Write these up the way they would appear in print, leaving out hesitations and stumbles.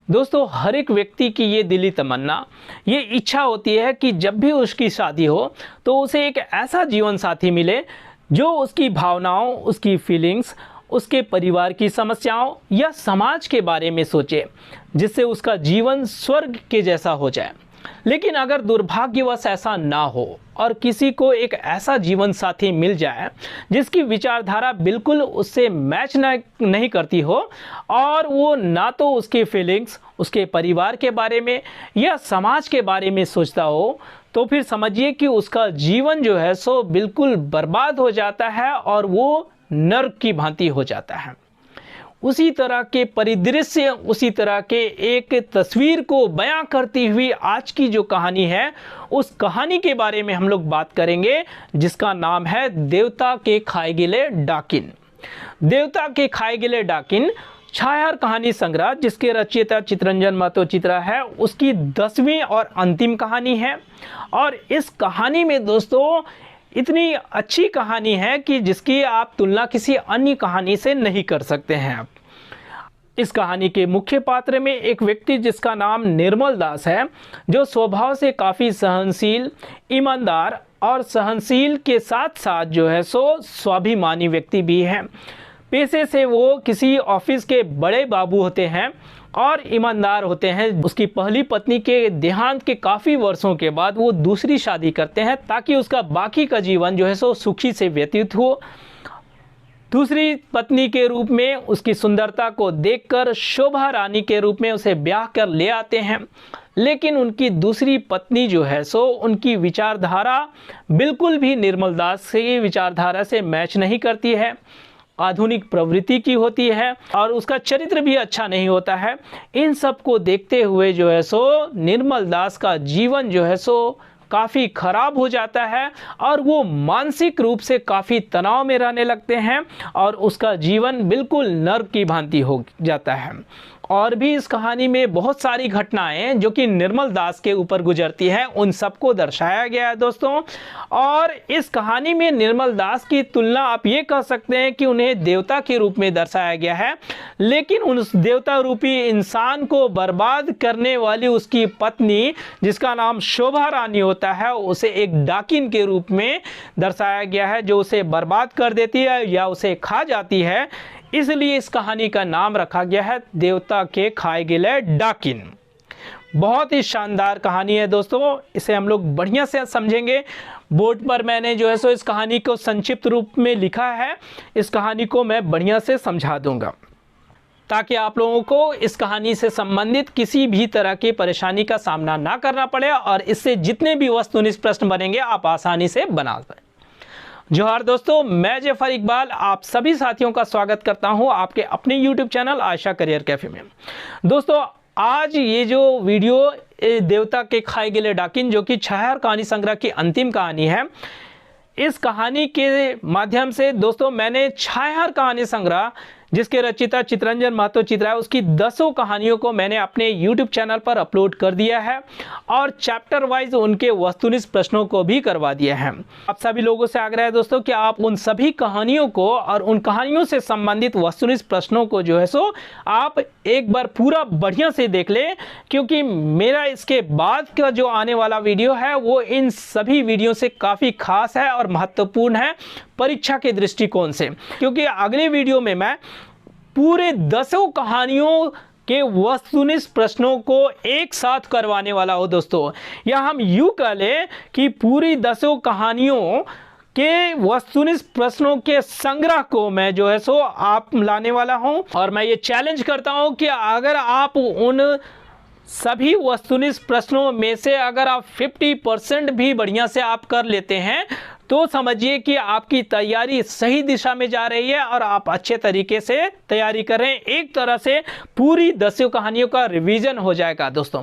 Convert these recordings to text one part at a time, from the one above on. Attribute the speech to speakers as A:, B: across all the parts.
A: दोस्तों, हर एक व्यक्ति की ये दिली तमन्ना, ये इच्छा होती है कि जब भी उसकी शादी हो तो उसे एक ऐसा जीवन साथी मिले जो उसकी भावनाओं, उसकी फीलिंग्स, उसके परिवार की समस्याओं या समाज के बारे में सोचे, जिससे उसका जीवन स्वर्ग के जैसा हो जाए। लेकिन अगर दुर्भाग्यवश ऐसा ना हो और किसी को एक ऐसा जीवन साथी मिल जाए जिसकी विचारधारा बिल्कुल उससे मैच नहीं करती हो और वो ना तो उसके फीलिंग्स, उसके परिवार के बारे में या समाज के बारे में सोचता हो, तो फिर समझिए कि उसका जीवन जो है सो बिल्कुल बर्बाद हो जाता है और वो नर्क की भांति हो जाता है। उसी तरह के परिदृश्य, उसी तरह के एक तस्वीर को बयां करती हुई आज की जो कहानी है, उस कहानी के बारे में हम लोग बात करेंगे, जिसका नाम है देवता के खाए गिले डाकिन। देवता के खाए गिले डाकिन छायाहार कहानी संग्रह, जिसके रचयिता चितरंजन महतो चित्रा है, उसकी 10वीं और अंतिम कहानी है। और इस कहानी में दोस्तों इतनी अच्छी कहानी है कि जिसकी आप तुलना किसी अन्य कहानी से नहीं कर सकते हैं। इस कहानी के मुख्य पात्र में एक व्यक्ति जिसका नाम निर्मल दास है, जो स्वभाव से काफ़ी सहनशील, ईमानदार और सहनशील के साथ साथ जो है सो स्वाभिमानी व्यक्ति भी है। पेशे से वो किसी ऑफिस के बड़े बाबू होते हैं और ईमानदार होते हैं। उसकी पहली पत्नी के देहांत के काफ़ी वर्षों के बाद वो दूसरी शादी करते हैं ताकि उसका बाकी का जीवन जो है सो सुखी से व्यतीत हो। दूसरी पत्नी के रूप में उसकी सुंदरता को देखकर शोभा रानी के रूप में उसे ब्याह कर ले आते हैं। लेकिन उनकी दूसरी पत्नी जो है सो उनकी विचारधारा बिल्कुल भी निर्मल दास की विचारधारा से मैच नहीं करती है, आधुनिक प्रवृत्ति की होती है और उसका चरित्र भी अच्छा नहीं होता है। इन सब को देखते हुए जो है सो निर्मल दास का जीवन जो है सो काफ़ी खराब हो जाता है और वो मानसिक रूप से काफ़ी तनाव में रहने लगते हैं और उसका जीवन बिल्कुल नर्क की भांति हो जाता है। और भी इस कहानी में बहुत सारी घटनाएं जो कि निर्मल दास के ऊपर गुजरती हैं, उन सबको दर्शाया गया है दोस्तों। और इस कहानी में निर्मल दास की तुलना आप ये कह सकते हैं कि उन्हें देवता के रूप में दर्शाया गया है, लेकिन उस देवता रूपी इंसान को बर्बाद करने वाली उसकी पत्नी, जिसका नाम शोभा रानी होता है, उसे एक डाकिन के रूप में दर्शाया गया है, जो उसे बर्बाद कर देती है या उसे खा जाती है। इसलिए इस कहानी का नाम रखा गया है देवता के खाए गिले डाकिन। बहुत ही शानदार कहानी है दोस्तों, इसे हम लोग बढ़िया से समझेंगे। बोर्ड पर मैंने जो है सो इस कहानी को संक्षिप्त रूप में लिखा है, इस कहानी को मैं बढ़िया से समझा दूंगा ताकि आप लोगों को इस कहानी से संबंधित किसी भी तरह की परेशानी का सामना ना करना पड़े और इससे जितने भी वस्तुनिष्ठ प्रश्न बनेंगे आप आसानी से बना पाए। जोहार दोस्तों, मैं जफर इकबाल आप सभी साथियों का स्वागत करता हूं आपके अपने YouTube चैनल आशा करियर कैफे में। दोस्तों, आज ये जो वीडियो देवता के खाए गिले डाकिन, जो कि छायाहार कहानी संग्रह की अंतिम कहानी है, इस कहानी के माध्यम से दोस्तों मैंने छायाहार कहानी संग्रह, जिसके रचयिता चितरंजन महतो चित्रा है, उसकी 10 कहानियों को मैंने अपने YouTube चैनल पर अपलोड कर दिया है और चैप्टर वाइज उनके वस्तुनिष्ठ प्रश्नों को भी करवा दिया है। आप सभी लोगों से आग्रह है दोस्तों कि आप उन सभी कहानियों को और उन कहानियों से संबंधित वस्तुनिष्ठ प्रश्नों को जो है सो आप एक बार पूरा बढ़िया से देख लें, क्योंकि मेरा इसके बाद का जो आने वाला वीडियो है वो इन सभी वीडियो से काफ़ी खास है और महत्वपूर्ण है परीक्षा के दृष्टिकोण से, क्योंकि अगले वीडियो में मैं पूरे 10 कहानियों के वस्तुनिष्ठ प्रश्नों को एक साथ करवाने वाला हूं दोस्तों। या हम यूं कह लें कि पूरी 10 कहानियों के वस्तुनिष्ठ प्रश्नों के संग्रह को मैं जो है सो आप लाने वाला हूं। और मैं ये चैलेंज करता हूं कि अगर आप उन सभी वस्तुनिष्ठ प्रश्नों में से अगर आप 50% भी बढ़िया से आप कर लेते हैं तो समझिए कि आपकी तैयारी सही दिशा में जा रही है और आप अच्छे तरीके से तैयारी कर रहे हैं। एक तरह से पूरी 10 कहानियों का रिवीजन हो जाएगा दोस्तों।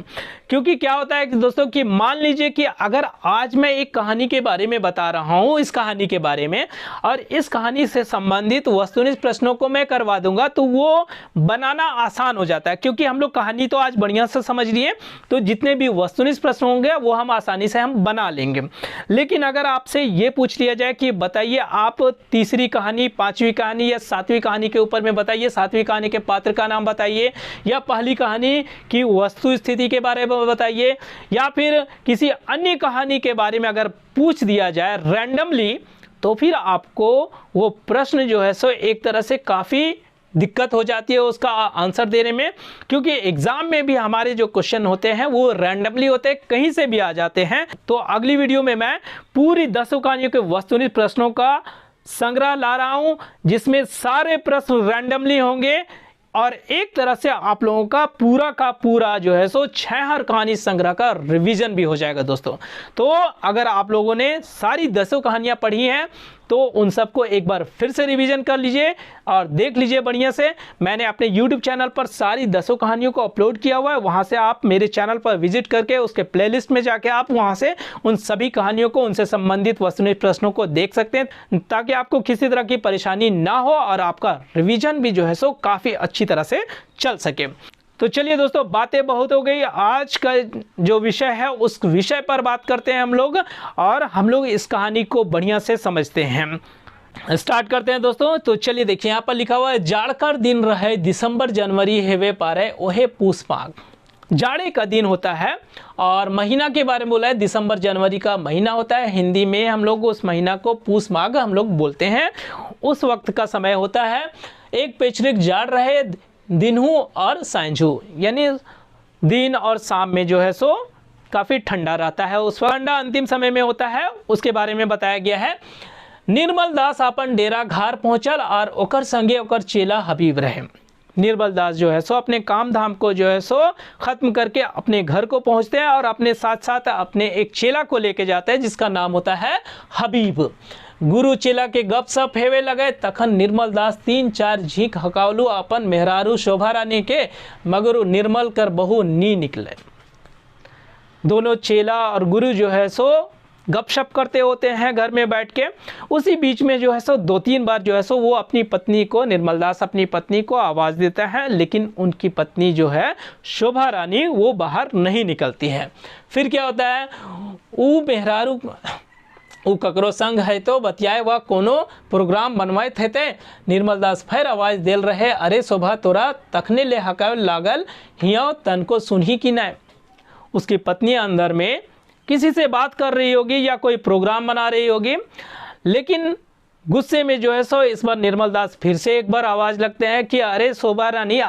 A: क्योंकि क्या होता है कि दोस्तों कि मान लीजिए कि अगर आज मैं एक कहानी के बारे में बता रहा हूं, इस कहानी के बारे में, और इस कहानी से संबंधित वस्तुनिष्ठ प्रश्नों को मैं करवा दूंगा तो वो बनाना आसान हो जाता है, क्योंकि हम लोग कहानी तो आज बढ़िया से समझ लिए, तो जितने भी वस्तुनिष्ठ प्रश्न होंगे वो हम आसानी से हम बना लेंगे। लेकिन अगर आपसे ये पूछ लिया जाए कि बताइए आप तीसरी कहानी, पांचवी कहानी या सातवीं कहानी के ऊपर में बताइए, सातवीं कहानी के पात्र का नाम बताइए, या पहली कहानी की वस्तु स्थिति के बारे में बताइए, या फिर किसी अन्य कहानी के बारे में अगर पूछ दिया जाए रैंडमली, तो फिर आपको वो प्रश्न जो है सो एक तरह से काफ़ी दिक्कत हो जाती है उसका आंसर देने में, क्योंकि एग्जाम में भी हमारे जो क्वेश्चन होते हैं वो रैंडमली होते हैं, कहीं से भी आ जाते हैं। तो अगली वीडियो में मैं पूरी 10 कहानियों के वस्तुनिष्ठ प्रश्नों का संग्रह ला रहा हूं, जिसमें सारे प्रश्न रैंडमली होंगे और एक तरह से आप लोगों का पूरा जो है सो 6 कहानी संग्रह का रिवीजन भी हो जाएगा दोस्तों। तो अगर आप लोगों ने सारी 10 कहानियां पढ़ी हैं तो उन सबको एक बार फिर से रिवीजन कर लीजिए और देख लीजिए बढ़िया से। मैंने अपने YouTube चैनल पर सारी 10 कहानियों को अपलोड किया हुआ है, वहां से आप मेरे चैनल पर विजिट करके उसके प्लेलिस्ट में जाके आप वहां से उन सभी कहानियों को, उनसे संबंधित वस्तुनिष्ठ प्रश्नों को देख सकते हैं, ताकि आपको किसी तरह की परेशानी ना हो और आपका रिविजन भी जो है सो काफ़ी अच्छी तरह से चल सके। तो चलिए दोस्तों, बातें बहुत हो गई, आज का जो विषय है उस विषय पर बात करते हैं हम लोग, और हम लोग इस कहानी को बढ़िया से समझते हैं। स्टार्ट करते हैं दोस्तों। तो चलिए देखिए, यहाँ पर लिखा हुआ है, जाड़कर दिन रहे दिसंबर जनवरी हेवे पारे ओहे पूस माघ। जाड़े का दिन होता है और महीना के बारे में बोला है, दिसंबर जनवरी का महीना होता है, हिंदी में हम लोग उस महीना को पूस माघ हम लोग बोलते हैं। उस वक्त का समय होता है, एक पेचरिक जाड़ रहे दिनहू और सांझू, यानी दिन और शाम में जो है सो काफ़ी ठंडा रहता है, उस ठंडा अंतिम समय में होता है, उसके बारे में बताया गया है। निर्मल दास अपन डेरा घर पहुंचल और ओकर संगे ओकर चेला हबीब रहे। निर्मल दास जो है सो अपने काम धाम को जो है सो ख़त्म करके अपने घर को पहुंचते हैं और अपने साथ साथ अपने एक चेला को लेके जाते हैं जिसका नाम होता है हबीब। गुरु चेला के गप सप हेवे लगे, तखन निर्मल दास 3-4 झींक हकावलू अपन मेहरारू शोभा रानी के, मगर निर्मल कर बहु नी निकले। दोनों चेला और गुरु जो है सो गपशप करते होते हैं घर में बैठ के। उसी बीच में जो है सो 2-3 बार जो है सो वो अपनी पत्नी को, निर्मल दास अपनी पत्नी को आवाज़ देता है, लेकिन उनकी पत्नी जो है शोभा रानी वो बाहर नहीं निकलती है। फिर क्या होता है, वो मेहरारू उ ककरो संग है तो बतियाए व कोनो प्रोग्राम बनवाए थे। निर्मल दास फिर आवाज़ देल रहे, अरे शोभा तोरा तखने ले हकावे लागल हिया तन को सुनही कि नहीं। उसकी पत्नी अंदर में किसी से बात कर रही होगी या कोई प्रोग्राम बना रही होगी, लेकिन गुस्से में जो है सो इस बार निर्मल दास फिर से एक बार आवाज़ लगते हैं कि अरे शोभा रानी,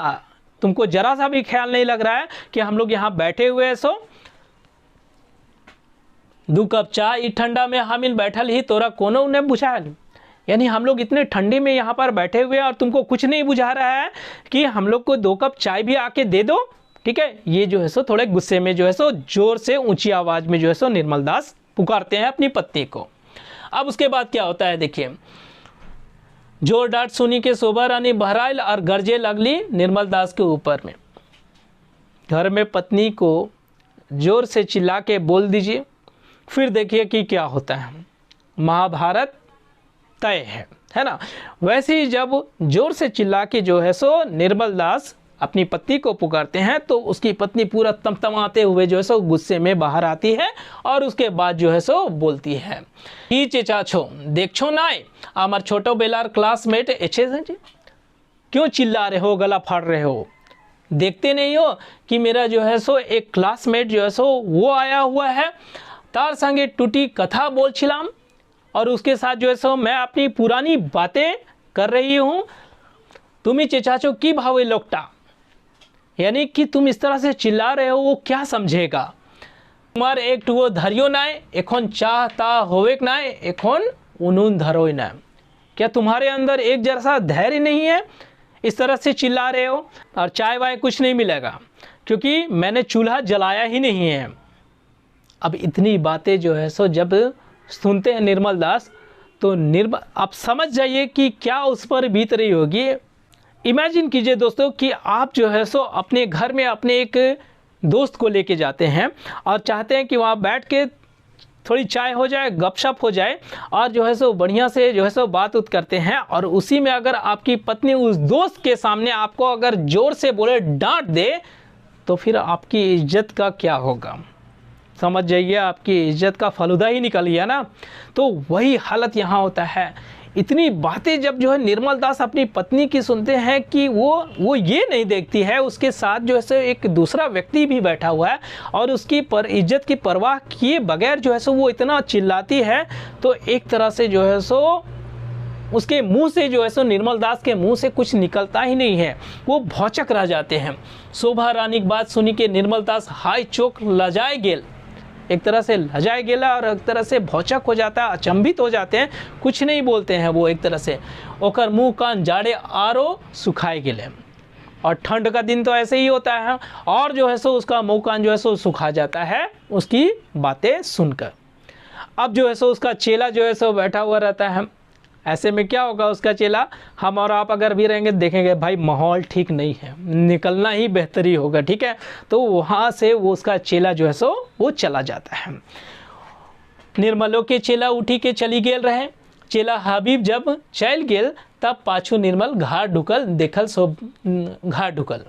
A: तुमको जरा सा भी ख्याल नहीं लग रहा है कि हम लोग यहाँ बैठे हुए हैं, सो 2 कप चाय ठंडा में हामिल बैठल ही तोरा कोनो ने बुझा। यानी हम लोग इतने ठंडे में यहाँ पर बैठे हुए हैं और तुमको कुछ नहीं बुझा रहा है कि हम लोग को 2 कप चाय भी आके दे दो, ठीक है। ये जो है सो थोड़े गुस्से में जो है सो जोर से ऊंची आवाज़ में जो है सो निर्मल दास पुकारते हैं अपनी पत्नी को। अब उसके बाद क्या होता है देखिए, जोर डांट सुनी के शोभा रानी बहराइल और गरजे लगली निर्मल दास के ऊपर में। घर में पत्नी को जोर से चिल्ला के बोल दीजिए, फिर देखिए कि क्या होता है। महाभारत तय है ना। वैसे ही जब जोर से चिल्ला के जो है सो निर्मल दास अपनी पत्नी को पुकारते हैं, तो उसकी पत्नी पूरा तमतमाते हुए जो है सो गुस्से में बाहर आती है और उसके बाद जो है सो बोलती है, ही चेचाछो देखो नाय आमार छोटो बेलार क्लासमेट एचे क्यों चिल्ला रहे हो, गला फाड़ रहे हो, देखते नहीं हो कि मेरा जो है सो एक क्लासमेट जो है सो वो आया हुआ है, तार संगे टूटी कथा बोल छिलाम और उसके साथ जो है सो मैं अपनी पुरानी बातें कर रही हूँ। तुम ही चेचाचो की भावे लोकटा, यानी कि तुम इस तरह से चिल्ला रहे हो, वो क्या समझेगा। तुम्हार एक टुओ धरियो नाय एखोन चाहता होवे नाय एखोन उनून धरोय नाय। क्या तुम्हारे अंदर एक जैसा धैर्य नहीं है, इस तरह से चिल्ला रहे हो। और चाय वाय कुछ नहीं मिलेगा क्योंकि मैंने चूल्हा जलाया ही नहीं है। अब इतनी बातें जो है सो जब सुनते हैं निर्मल दास, तो आप समझ जाइए कि क्या उस पर बीत रही होगी। इमेजिन कीजिए दोस्तों कि आप जो है सो अपने घर में अपने एक दोस्त को लेके जाते हैं और चाहते हैं कि वहाँ बैठ के थोड़ी चाय हो जाए, गपशप हो जाए और जो है सो बढ़िया से जो है सो बात उत करते हैं, और उसी में अगर आपकी पत्नी उस दोस्त के सामने आपको अगर ज़ोर से बोले, डांट दे, तो फिर आपकी इज्जत का क्या होगा। समझ जाइए आपकी इज्जत का फलूदा ही निकल गया ना। तो वही हालत यहाँ होता है। इतनी बातें जब जो है निर्मल दास अपनी पत्नी की सुनते हैं कि वो ये नहीं देखती है उसके साथ जो है सो एक दूसरा व्यक्ति भी बैठा हुआ है और उसकी इज्जत की परवाह किए बगैर जो है सो वो इतना चिल्लाती है, तो एक तरह से जो है सो उसके मुंह से जो है सो निर्मल दास के मुंह से कुछ निकलता ही नहीं है, वो भौचक रह जाते हैं। शोभा रानी की बात सुनी के निर्मल दास हाय चौक लजाए गेल, एक तरह से लजाए गेला और एक तरह से भौचक हो जाता है, अचंभित हो जाते हैं, कुछ नहीं बोलते हैं वो। एक तरह से ओकर मुंह कान जाड़े आरो सुखाए गेले, और ठंड का दिन तो ऐसे ही होता है, और जो है सो उसका मुंह कान जो है सो सुखा जाता है उसकी बातें सुनकर। अब जो है सो उसका चेला जो है सो बैठा हुआ रहता है। ऐसे में क्या होगा, उसका चेला हम और आप अगर भी रहेंगे देखेंगे भाई माहौल ठीक नहीं है, निकलना ही बेहतरी होगा, ठीक है। तो वहाँ से वो उसका चेला जो है सो वो चला जाता है। निर्मलो के चेला उठी के चली गेल रहे। चेला हबीब जब चल गेल तब पाछू निर्मल घाट ढुकल देखल सो घाट ढुकल।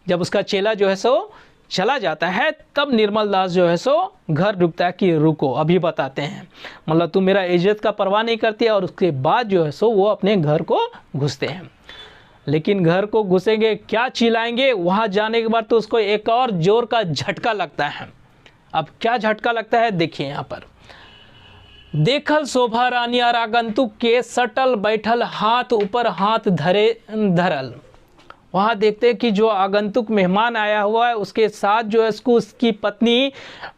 A: जब उसका चेला जो है सो चला जाता है तब निर्मल दास जो है सो घर रुकता है कि रुको अभी बताते हैं, मतलब तू मेरा इज्जत का परवाह नहीं करती है। और उसके बाद जो है सो वो अपने घर को घुसते हैं। लेकिन घर को घुसेंगे क्या चिल्लाएंगे, वहाँ जाने के बाद तो उसको एक और जोर का झटका लगता है। अब क्या झटका लगता है देखिए यहाँ पर। देखल शोभा रानी और आगंतुक के सटल बैठल हाथ ऊपर हाथ धरल। वहाँ देखते हैं कि जो आगंतुक मेहमान आया हुआ है उसके साथ जो है उसकी पत्नी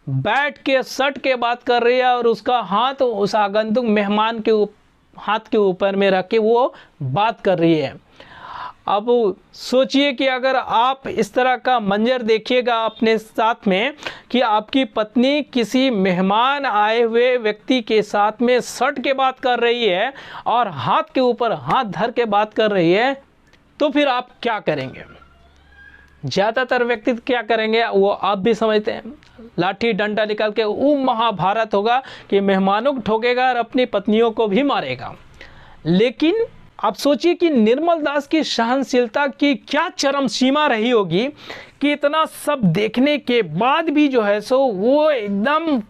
A: बैठ के सट के बात कर रही है और उसका हाथ उस आगंतुक मेहमान के हाथ के ऊपर में रख के वो बात कर रही है। अब सोचिए कि अगर आप इस तरह का मंजर देखिएगा अपने साथ में कि आपकी पत्नी किसी मेहमान आए हुए व्यक्ति के साथ में सट के बात कर रही है और हाथ के ऊपर हाथ धर के बात कर रही है, तो फिर आप क्या करेंगे? ज़्यादातर व्यक्ति क्या करेंगे वो आप भी समझते हैं, लाठी डंडा निकाल के वो महाभारत होगा कि मेहमानों को ठोकेगा और अपनी पत्नियों को भी मारेगा। लेकिन आप सोचिए कि निर्मल दास की सहनशीलता की क्या चरम सीमा रही होगी कि इतना सब देखने के बाद भी जो है सो वो एकदम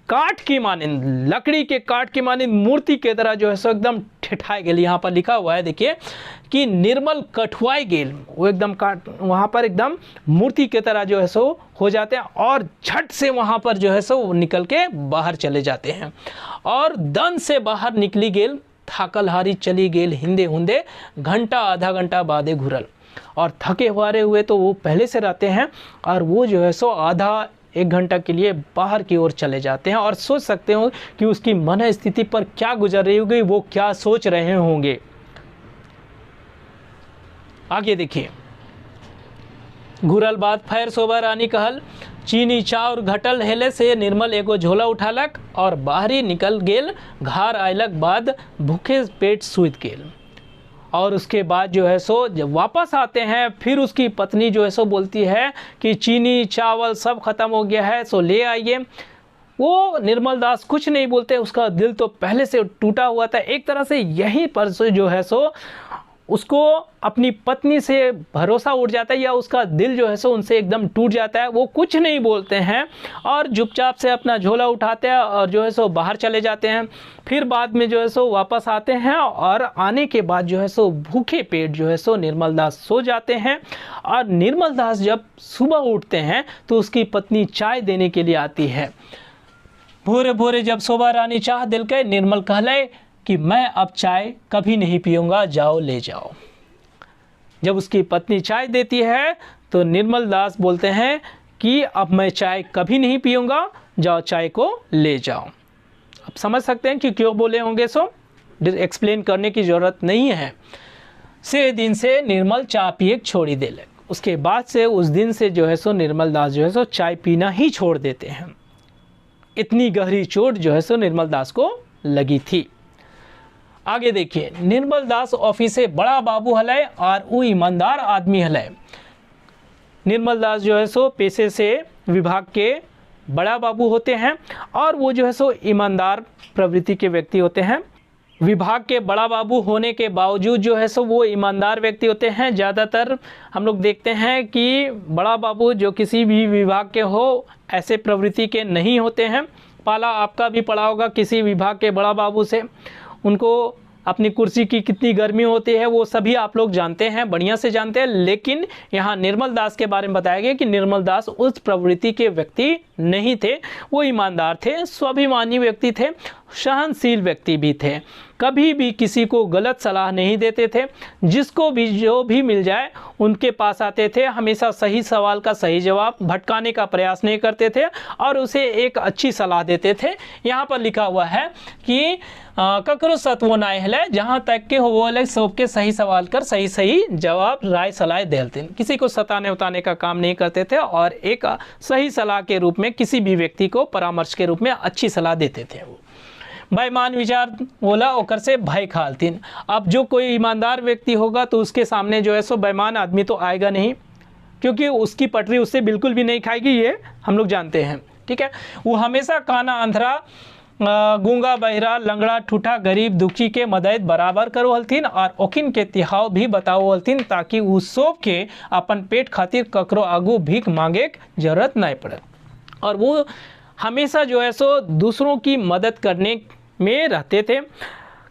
A: काठ की माने, लकड़ी के काठ की माने मूर्ति के तरह जो है सो एकदम ठिठाए गेल। यहाँ पर लिखा हुआ है देखिए कि निर्मल कठुआई गेल, वो एकदम काट वहाँ पर एकदम मूर्ति के तरह जो है सो हो जाते हैं और झट से वहाँ पर जो है सो निकल के बाहर चले जाते हैं। और दन से बाहर निकली गेल, थाकल हारी चली गेल हिंदे हुंदे, घंटा आधा घंटा बादे घुरल। और थके हारे हुए तो वो पहले से रहते हैं और वो जो है सो आधा एक घंटा के लिए बाहर की ओर चले जाते हैं। और सोच सकते हो कि उसकी मन स्थिति पर क्या गुजर रही होगी, वो क्या सोच रहे होंगे। आगे देखिए, घुरल बाद फैर शोभा रानी कहल, चीनी चाउर घटल हेले से निर्मल एगो झोला उठालक और बाहरी निकल गेल। घर आयलक बाद भूखे पेट सूत गेल। और उसके बाद जो है सो जब वापस आते हैं फिर उसकी पत्नी जो है सो बोलती है कि चीनी चावल सब ख़त्म हो गया है सो ले आइए। वो निर्मल दास कुछ नहीं बोलते, उसका दिल तो पहले से टूटा हुआ था। एक तरह से यहीं पर जो है सो उसको अपनी पत्नी से भरोसा उठ जाता है या उसका दिल जो है सो उनसे एकदम टूट जाता है। वो कुछ नहीं बोलते हैं और चुपचाप से अपना झोला उठाते हैं और जो है सो बाहर चले जाते हैं। फिर बाद में जो है सो वापस आते हैं और आने के बाद जो है सो भूखे पेट जो है सो निर्मल दास सो जाते हैं। और निर्मल दास जब सुबह उठते हैं तो उसकी पत्नी चाय देने के लिए आती है। भोरे भोरे जब शोभा रानी चाह दिल के, निर्मल कहले कि मैं अब चाय कभी नहीं पीऊँगा, जाओ ले जाओ। जब उसकी पत्नी चाय देती है तो निर्मल दास बोलते हैं कि अब मैं चाय कभी नहीं पीऊँगा, जाओ चाय को ले जाओ। अब समझ सकते हैं कि क्यों बोले होंगे, सो एक्सप्लेन करने की ज़रूरत नहीं है। से दिन से निर्मल चाय पिए छोड़ी दे लग। उसके बाद से उस दिन से जो है सो निर्मल दास जो है सो चाय पीना ही छोड़ देते हैं। इतनी गहरी चोट जो है सो निर्मल दास को लगी थी। आगे देखिए, निर्मल दास ऑफिस से बड़ा बाबू हलय और वो ईमानदार आदमी हलय। निर्मल दास जो है सो पेशे से विभाग के बड़ा बाबू होते हैं और वो जो है सो ईमानदार प्रवृत्ति के व्यक्ति होते हैं। विभाग के बड़ा बाबू होने के बावजूद जो है सो वो ईमानदार व्यक्ति होते हैं। ज़्यादातर हम लोग देखते हैं कि बड़ा बाबू जो किसी भी विभाग के हो ऐसे प्रवृत्ति के नहीं होते हैं। पाला आपका भी पड़ा होगा किसी विभाग के बड़ा बाबू से, उनको अपनी कुर्सी की कितनी गर्मी होती है वो सभी आप लोग जानते हैं, बढ़िया से जानते हैं। लेकिन यहाँ निर्मल दास के बारे में बताया गया कि निर्मल दास उस प्रवृत्ति के व्यक्ति नहीं थे, वो ईमानदार थे, स्वाभिमानी व्यक्ति थे, सहनशील व्यक्ति भी थे, कभी भी किसी को गलत सलाह नहीं देते थे, जिसको भी जो भी मिल जाए उनके पास आते थे, हमेशा सही सवाल का सही जवाब, भटकाने का प्रयास नहीं करते थे और उसे एक अच्छी सलाह देते थे। यहाँ पर लिखा हुआ है कि ककरो सतवो नाय हले, जहाँ तक के हो वो अलग सबके सही सवाल कर सही सही जवाब राय सलाह देते, किसी को सताने उताने का काम नहीं करते थे और एक सही सलाह के रूप में किसी भी व्यक्ति को परामर्श के रूप में अच्छी सलाह देते थे। वो बेईमान विचार बोला ओकर से भय खालतीन। अब जो कोई ईमानदार व्यक्ति होगा तो उसके सामने जो है सो बेईमान आदमी तो आएगा नहीं, क्योंकि उसकी पटरी उससे बिल्कुल भी नहीं खाएगी, ये हम लोग जानते हैं। ठीक है, वो हमेशा काना अंधरा गूंगा बहिरा लंगड़ा ठूठा गरीब दुखी के मदद बराबर करो हलथिन और ओखिन के तिहाव भी बताओ हलथिन, ताकि उ सब के अपन पेट खातिर ककरो आगू भीख मांगे जरूरत नहीं पड़े। और वो हमेशा जो है सो दूसरों की मदद करने में रहते थे।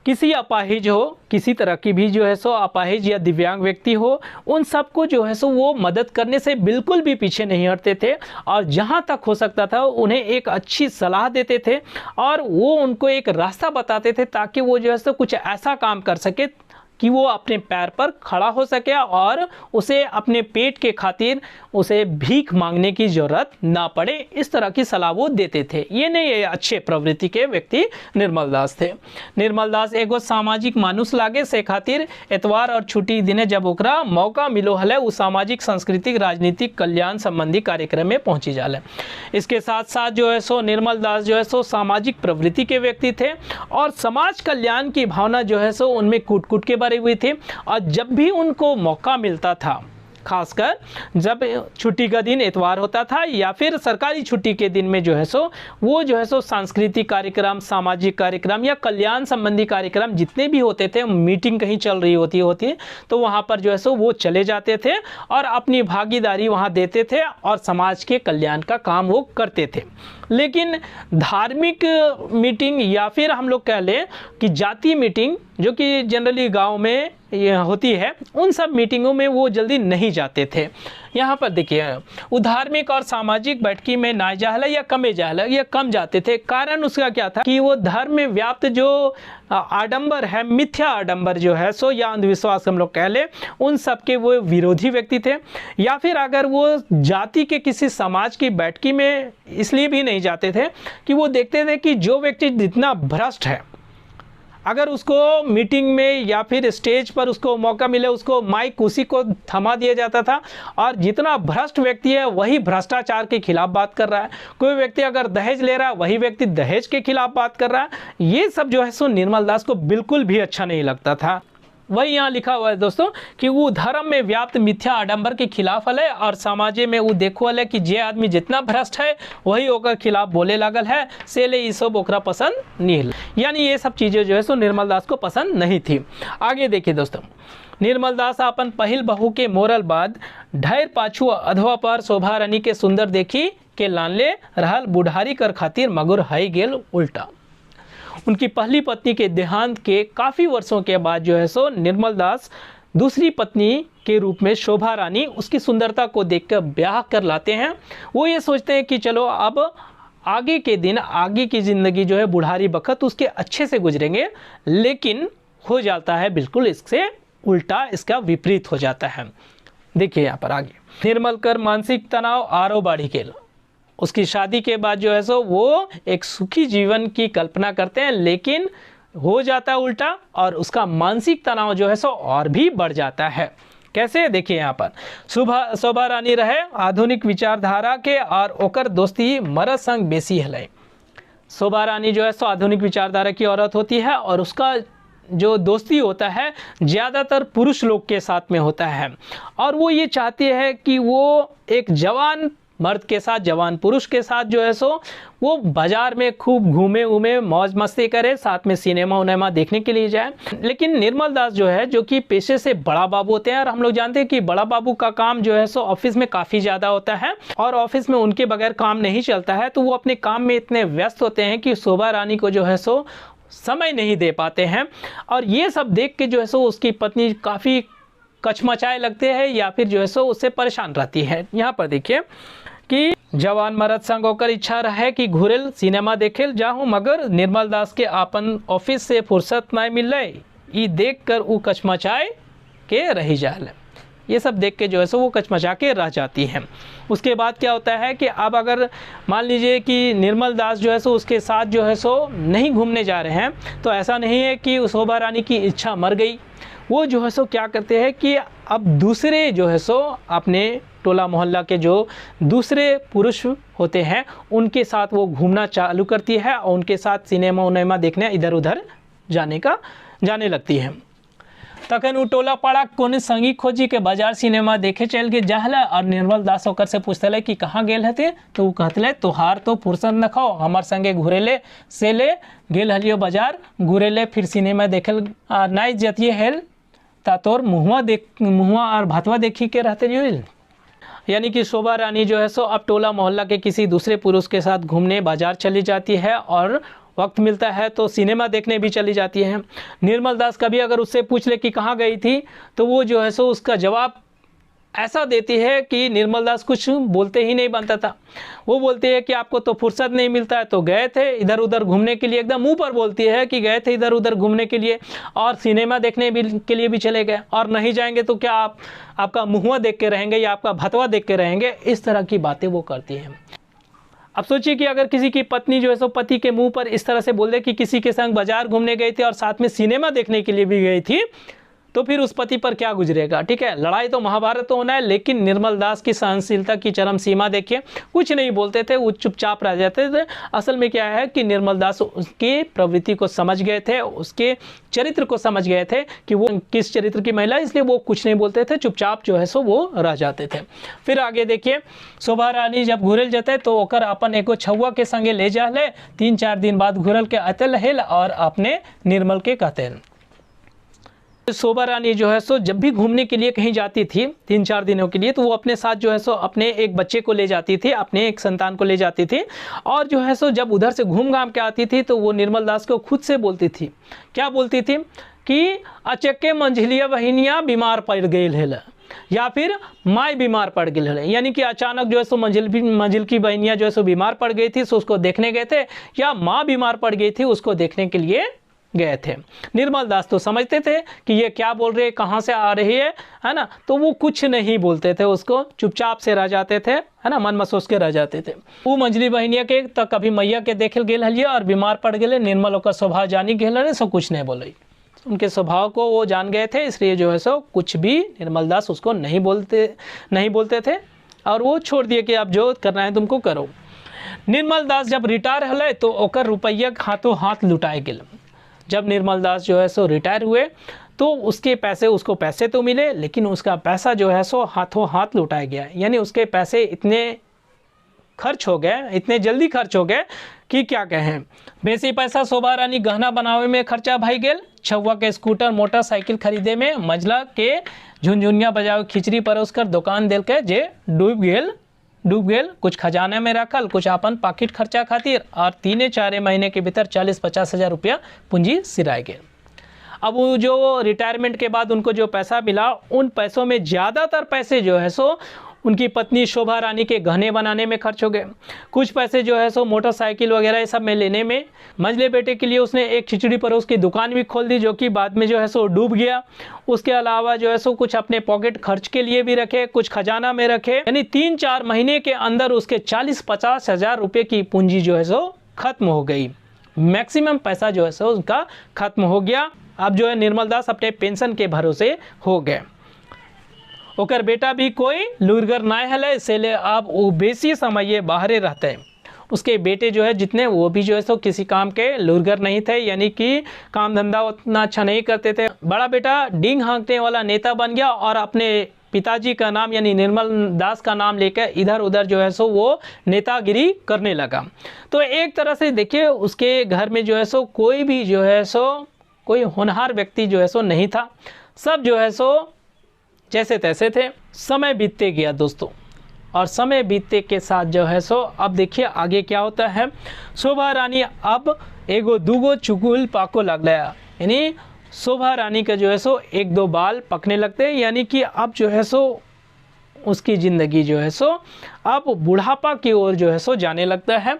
A: किसी अपाहिज हो, किसी तरह की भी जो है सो अपाहिज या दिव्यांग व्यक्ति हो, उन सबको जो है सो वो मदद करने से बिल्कुल भी पीछे नहीं हटते थे और जहाँ तक हो सकता था उन्हें एक अच्छी सलाह देते थे और वो उनको एक रास्ता बताते थे ताकि वो जो है सो कुछ ऐसा काम कर सके कि वो अपने पैर पर खड़ा हो सके और उसे अपने पेट के खातिर उसे भीख मांगने की ज़रूरत ना पड़े। इस तरह की सलाह वो देते थे। ये नहीं, ये अच्छे प्रवृत्ति के व्यक्ति निर्मल दास थे। निर्मल दास एगो सामाजिक मानुष लागे से खातिर एतवार और छुट्टी दिने जब ओकरा मौका मिलो हले वो सामाजिक सांस्कृतिक राजनीतिक कल्याण संबंधी कार्यक्रम में पहुँची जाले। इसके साथ साथ जो है सो निर्मल दास जो है सो सामाजिक प्रवृत्ति के व्यक्ति थे और समाज कल्याण की भावना जो है सो उनमें कूट कूट के भरी हुई थी। और जब भी उनको मौका मिलता था, खासकर जब छुट्टी का दिन इतवार होता था या फिर सरकारी छुट्टी के दिन में जो है सो वो जो है सो सांस्कृतिक कार्यक्रम, सामाजिक कार्यक्रम या कल्याण संबंधी कार्यक्रम जितने भी होते थे, मीटिंग कहीं चल रही होती तो वहाँ पर जो है सो वो चले जाते थे और अपनी भागीदारी वहाँ देते थे और समाज के कल्याण का काम वो करते थे। लेकिन धार्मिक मीटिंग या फिर हम लोग कह लें कि जाति मीटिंग जो कि जनरली गांव में होती है, उन सब मीटिंगों में वो जल्दी नहीं जाते थे। यहाँ पर देखिए वो धार्मिक और सामाजिक बैठकी में ना जाहला या कमे जाहला या कम जाते थे। कारण उसका क्या था कि वो धर्म में व्याप्त जो आडंबर है, मिथ्या आडंबर जो है सो या अंधविश्वास हम लोग कह ले, उन सब के वो विरोधी व्यक्ति थे। या फिर अगर वो जाति के किसी समाज की बैठकी में इसलिए भी नहीं जाते थे कि वो देखते थे कि जो व्यक्ति जितना भ्रष्ट है, अगर उसको मीटिंग में या फिर स्टेज पर उसको मौका मिले, उसको माइक उसी को थमा दिया जाता था और जितना भ्रष्ट व्यक्ति है वही भ्रष्टाचार के खिलाफ बात कर रहा है। कोई व्यक्ति अगर दहेज ले रहा है वही व्यक्ति दहेज के खिलाफ बात कर रहा है। ये सब जो है सो निर्मल दास को बिल्कुल भी अच्छा नहीं लगता था। वही यहाँ लिखा हुआ है दोस्तों कि वो धर्म में व्याप्त मिथ्या आडंबर के खिलाफ हल है और समाजे में वो देखो हल कि जे आदमी जितना भ्रष्ट है वही ओकर खिलाफ बोले लागल है, से ले ये सब ओकरा पसंद नहीं है। यानी ये सब चीज़ें जो है सो निर्मल दास को पसंद नहीं थी। आगे देखिए दोस्तों, निर्मल दास अपन पहिल बहू के मोरल बाद ढेर पाछू अधवा पर शोभा रानी के सुंदर देखी के लानले रहल बुढ़ारी कर खातिर मगुर हाई गेल उल्टा। उनकी पहली पत्नी के देहांत के काफ़ी वर्षों के बाद जो है सो निर्मल दास दूसरी पत्नी के रूप में शोभा रानी उसकी सुंदरता को देखकर ब्याह कर लाते हैं। वो ये सोचते हैं कि चलो अब आगे के दिन, आगे की ज़िंदगी जो है बुढ़ारी बखत उसके अच्छे से गुजरेंगे। लेकिन हो जाता है बिल्कुल इससे उल्टा, इसका विपरीत हो जाता है। देखिए यहाँ पर आगे, निर्मल कर मानसिक तनाव आरो बाढ़ी के उसकी शादी के बाद जो है सो वो एक सुखी जीवन की कल्पना करते हैं, लेकिन हो जाता है उल्टा और उसका मानसिक तनाव जो है सो और भी बढ़ जाता है। कैसे, देखिए यहाँ पर शोभा रानी रहे आधुनिक विचारधारा के और ओकर दोस्ती मरद संग बेसी हलै। शोभा रानी जो है सो आधुनिक विचारधारा की औरत होती है और उसका जो दोस्ती होता है ज़्यादातर पुरुष लोग के साथ में होता है और वो ये चाहती है कि वो एक जवान मर्द के साथ, जवान पुरुष के साथ जो है सो वो बाज़ार में खूब घूमे उमे मौज मस्ती करे, साथ में सिनेमा उनेमा देखने के लिए जाए। लेकिन निर्मल दास जो है, जो कि पेशे से बड़ा बाबू होते हैं, और हम लोग जानते हैं कि बड़ा बाबू का काम जो है सो ऑफिस में काफ़ी ज़्यादा होता है और ऑफिस में उनके बगैर काम नहीं चलता है। तो वो अपने काम में इतने व्यस्त होते हैं कि शोभा रानी को जो है सो समय नहीं दे पाते हैं। और ये सब देख के जो है सो उसकी पत्नी काफ़ी कचमचाए लगते हैं या फिर जो है सो उससे परेशान रहती है। यहाँ पर देखिए कि जवान मर्द संग होकर इच्छा रहे कि घुरेल सिनेमा देखेल जाऊँ, मगर निर्मल दास के आपन ऑफिस से फुर्सत नहीं मिल रही, ये देख कर वो कचमचाए के रही जाल। ये सब देख के जो है सो वो कचमचा के रह जाती हैं। उसके बाद क्या होता है कि अब अगर मान लीजिए कि निर्मल दास जो है सो उसके साथ जो है सो नहीं घूमने जा रहे हैं, तो ऐसा नहीं है कि शोभा रानी की इच्छा मर गई। वो जो है सो क्या करते हैं कि अब दूसरे जो है सो अपने टोला मोहल्ला के जो दूसरे पुरुष होते हैं उनके साथ वो घूमना चालू करती है और उनके साथ सिनेमा उनेमा देखने इधर उधर जाने लगती है। तखन उ टोला पाड़ा कोने संगी खोजी के बाजार सिनेमा देखे चल के जाहला और निर्मल दास होकर से पूछते कि कहाँ गेल हते। तो वो कहते तोहार तो फुर्सत न खाओ, हमार संगे घुरेले से ले गेल हलियो बाजार घुरेले, फिर सिनेमा देखल नहीं जतिए हेल ता तोर मुँहवा और भातवा देखी के रहते रहिए। यानी कि शोभा रानी जो है सो अब टोला मोहल्ला के किसी दूसरे पुरुष के साथ घूमने बाजार चली जाती है और वक्त मिलता है तो सिनेमा देखने भी चली जाती है। निर्मल दास कभी अगर उससे पूछ ले कि कहाँ गई थी, तो वो जो है सो उसका जवाब ऐसा देती है कि निर्मल दास कुछ बोलते ही नहीं बनता था। वो बोलती है कि आपको तो फुर्सत नहीं मिलता है, तो गए थे इधर उधर घूमने के लिए, एकदम मुंह पर बोलती है कि गए थे इधर उधर घूमने के लिए और सिनेमा देखने के लिए भी चले गए, और नहीं जाएंगे तो क्या आपका मुँह देख के रहेंगे या आपका भतवा देख के रहेंगे। इस तरह की बातें वो करती हैं। अब सोचिए कि अगर किसी की पत्नी जो है सो पति के मुंह पर इस तरह से बोल दे कि किसी के संग बाजार घूमने गई थी और साथ में सिनेमा देखने के लिए भी गई थी, तो फिर उस पति पर क्या गुजरेगा। ठीक है, लड़ाई तो महाभारत तो होना है, लेकिन निर्मल दास की सहनशीलता की चरम सीमा देखिए, कुछ नहीं बोलते थे, वो चुपचाप रह जाते थे। असल में क्या है कि निर्मल दास उसकी प्रवृत्ति को समझ गए थे, उसके चरित्र को समझ गए थे कि वो किस चरित्र की महिला, इसलिए वो कुछ नहीं बोलते थे, चुपचाप जो है सो वो रह जाते थे। फिर आगे देखिए, शोभा रानी जब घुरल जाते तो ओकर अपन एगो छुआ के संगे ले जा ले। 3-4 दिन बाद घुरल के अतल हेल और अपने निर्मल के कहते। शोभा रानी जो है सो जब भी घूमने के लिए कहीं जाती थी 3-4 दिनों के लिए, तो वो अपने साथ जो है सो अपने एक बच्चे को ले जाती थी, अपने एक संतान को ले जाती थी। और जो है सो जब उधर से घूम घाम के आती थी तो वो निर्मल दास को खुद से बोलती थी। क्या बोलती थी कि अचक्के मंझलिया बहिनिया बीमार पड़ गई है, या फिर माँ बीमार पड़ गई है। यानी कि अचानक जो है सो मंजिल की बहनियाँ जो है सो बीमार पड़ गई थी, सो उसको देखने गए थे, या माँ बीमार पड़ गई थी उसको देखने के लिए गए थे। निर्मल दास तो समझते थे कि ये क्या बोल रहे हैं, कहाँ से आ रही है ना, तो वो कुछ नहीं बोलते थे, उसको चुपचाप से रह जाते थे, है ना, मन महसूस के रह जाते थे। वो मंजली बहनिया के तो कभी मैया के देखे गेल हलिए और बीमार पड़ गए, निर्मल होकर स्वभाव जानी गेल रहे, सो कुछ नहीं बोले। उनके स्वभाव को वो जान गए थे, इसलिए जो है सो कुछ भी निर्मल दास उसको नहीं बोलते थे और वो छोड़ दिए कि अब जो करना है तुमको करो। निर्मल दास जब रिटायर हले तो ओकर रुपया हाथों हाथ लुटाए गेल। जब निर्मल दास जो है सो रिटायर हुए तो उसको पैसे तो मिले, लेकिन उसका पैसा जो है सो हाथों हाथ लुटाया गया। यानी उसके पैसे इतने खर्च हो गए, इतने जल्दी खर्च हो गए कि क्या कहें। बेसी पैसा शोभा रानी गहना बनावे में खर्चा भाई गेल, छुआ के स्कूटर मोटरसाइकिल खरीदे में, मंझला के झुनझुनिया बजावे खिचड़ी परोस कर दुकान दिल के जे डूब गेल, कुछ खजाने में रखल, कुछ अपन पॉकेट खर्चा खातिर, और 3-4 महीने के भीतर 40-50 हज़ार रुपया पूंजी सिराए गए। अब वो जो रिटायरमेंट के बाद उनको जो पैसा मिला, उन पैसों में ज़्यादातर पैसे जो है सो उनकी पत्नी शोभा रानी के गहने बनाने में खर्च हो गए। कुछ पैसे जो है सो मोटरसाइकिल वगैरह ये सब में लेने में। मंझले बेटे के लिए उसने एक खिचड़ी परोस की दुकान भी खोल दी, जो कि बाद में जो है सो डूब गया। उसके अलावा जो है सो कुछ अपने पॉकेट खर्च के लिए भी रखे, कुछ खजाना में रखे। यानी 3-4 महीने के अंदर उसके 40-50 हज़ार रुपये की पूंजी जो है सो खत्म हो गई। मैक्सिमम पैसा जो है सो उसका खत्म हो गया। अब जो है निर्मल दास अपने पेंशन के भरोसे हो गए। ओकर बेटा भी कोई लुरगर नाय हले, इसलिए अब वो बेसी समय बाहरे रहते हैं। उसके बेटे जो है जितने, वो भी जो है सो किसी काम के लुरगर नहीं थे, यानी कि काम धंधा उतना अच्छा नहीं करते थे। बड़ा बेटा डींग हाँकने वाला नेता बन गया और अपने पिताजी का नाम यानी निर्मल दास का नाम लेकर इधर उधर जो है सो वो नेतागिरी करने लगा। तो एक तरह से देखिए उसके घर में जो है सो कोई भी जो है सो कोई होनहार व्यक्ति जो है सो नहीं था, सब जो है सो जैसे तैसे थे। समय बीतते गया दोस्तों, और समय बीतते के साथ जो है सो अब देखिए आगे क्या होता है। शोभा रानी अब एगो दूगो चुगुल पाको लग गया, यानी शोभा रानी का जो है सो एक दो बाल पकने लगते हैं, यानी कि अब जो है सो उसकी ज़िंदगी जो है सो अब बुढ़ापा की ओर जो है सो जाने लगता है।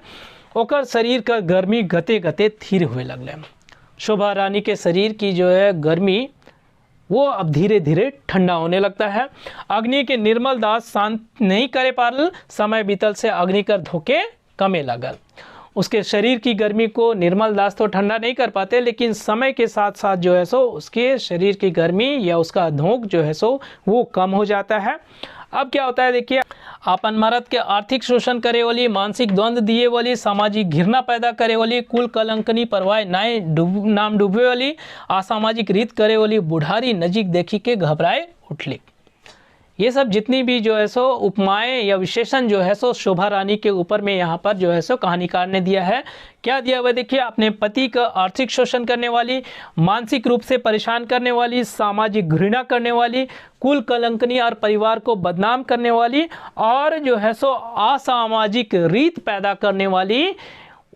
A: ओकर शरीर का गर्मी गते गते थीर हुए लगले। शोभा रानी के शरीर की जो है गर्मी वो अब धीरे धीरे ठंडा होने लगता है। अग्नि के निर्मल दास शांत नहीं करे पारल, समय बीतल से अग्नि कर धोखे कमे लगल। उसके शरीर की गर्मी को निर्मल दास तो ठंडा नहीं कर पाते, लेकिन समय के साथ साथ जो है सो उसके शरीर की गर्मी या उसका धोंक जो है सो वो कम हो जाता है। अब क्या होता है देखिए, अपन मर्द के आर्थिक शोषण करे वाली, मानसिक द्वंद्व दिए वाली, सामाजिक घृणा पैदा करे वाली, कुल कलंकनी परवाह नाम डूबे वाली, असामाजिक रीत करे वाली बुढ़ारी नजीक देखी के घबराए उठली। ये सब जितनी भी जो है सो उपमाएं या विशेषण जो है सो शोभा रानी के ऊपर में यहाँ पर जो है सो कहानीकार ने दिया है। क्या दिया हुआ देखिए, अपने पति का आर्थिक शोषण करने वाली, मानसिक रूप से परेशान करने वाली, सामाजिक घृणा करने वाली, कुल कलंकनी और परिवार को बदनाम करने वाली, और जो है सो असामाजिक रीत पैदा करने वाली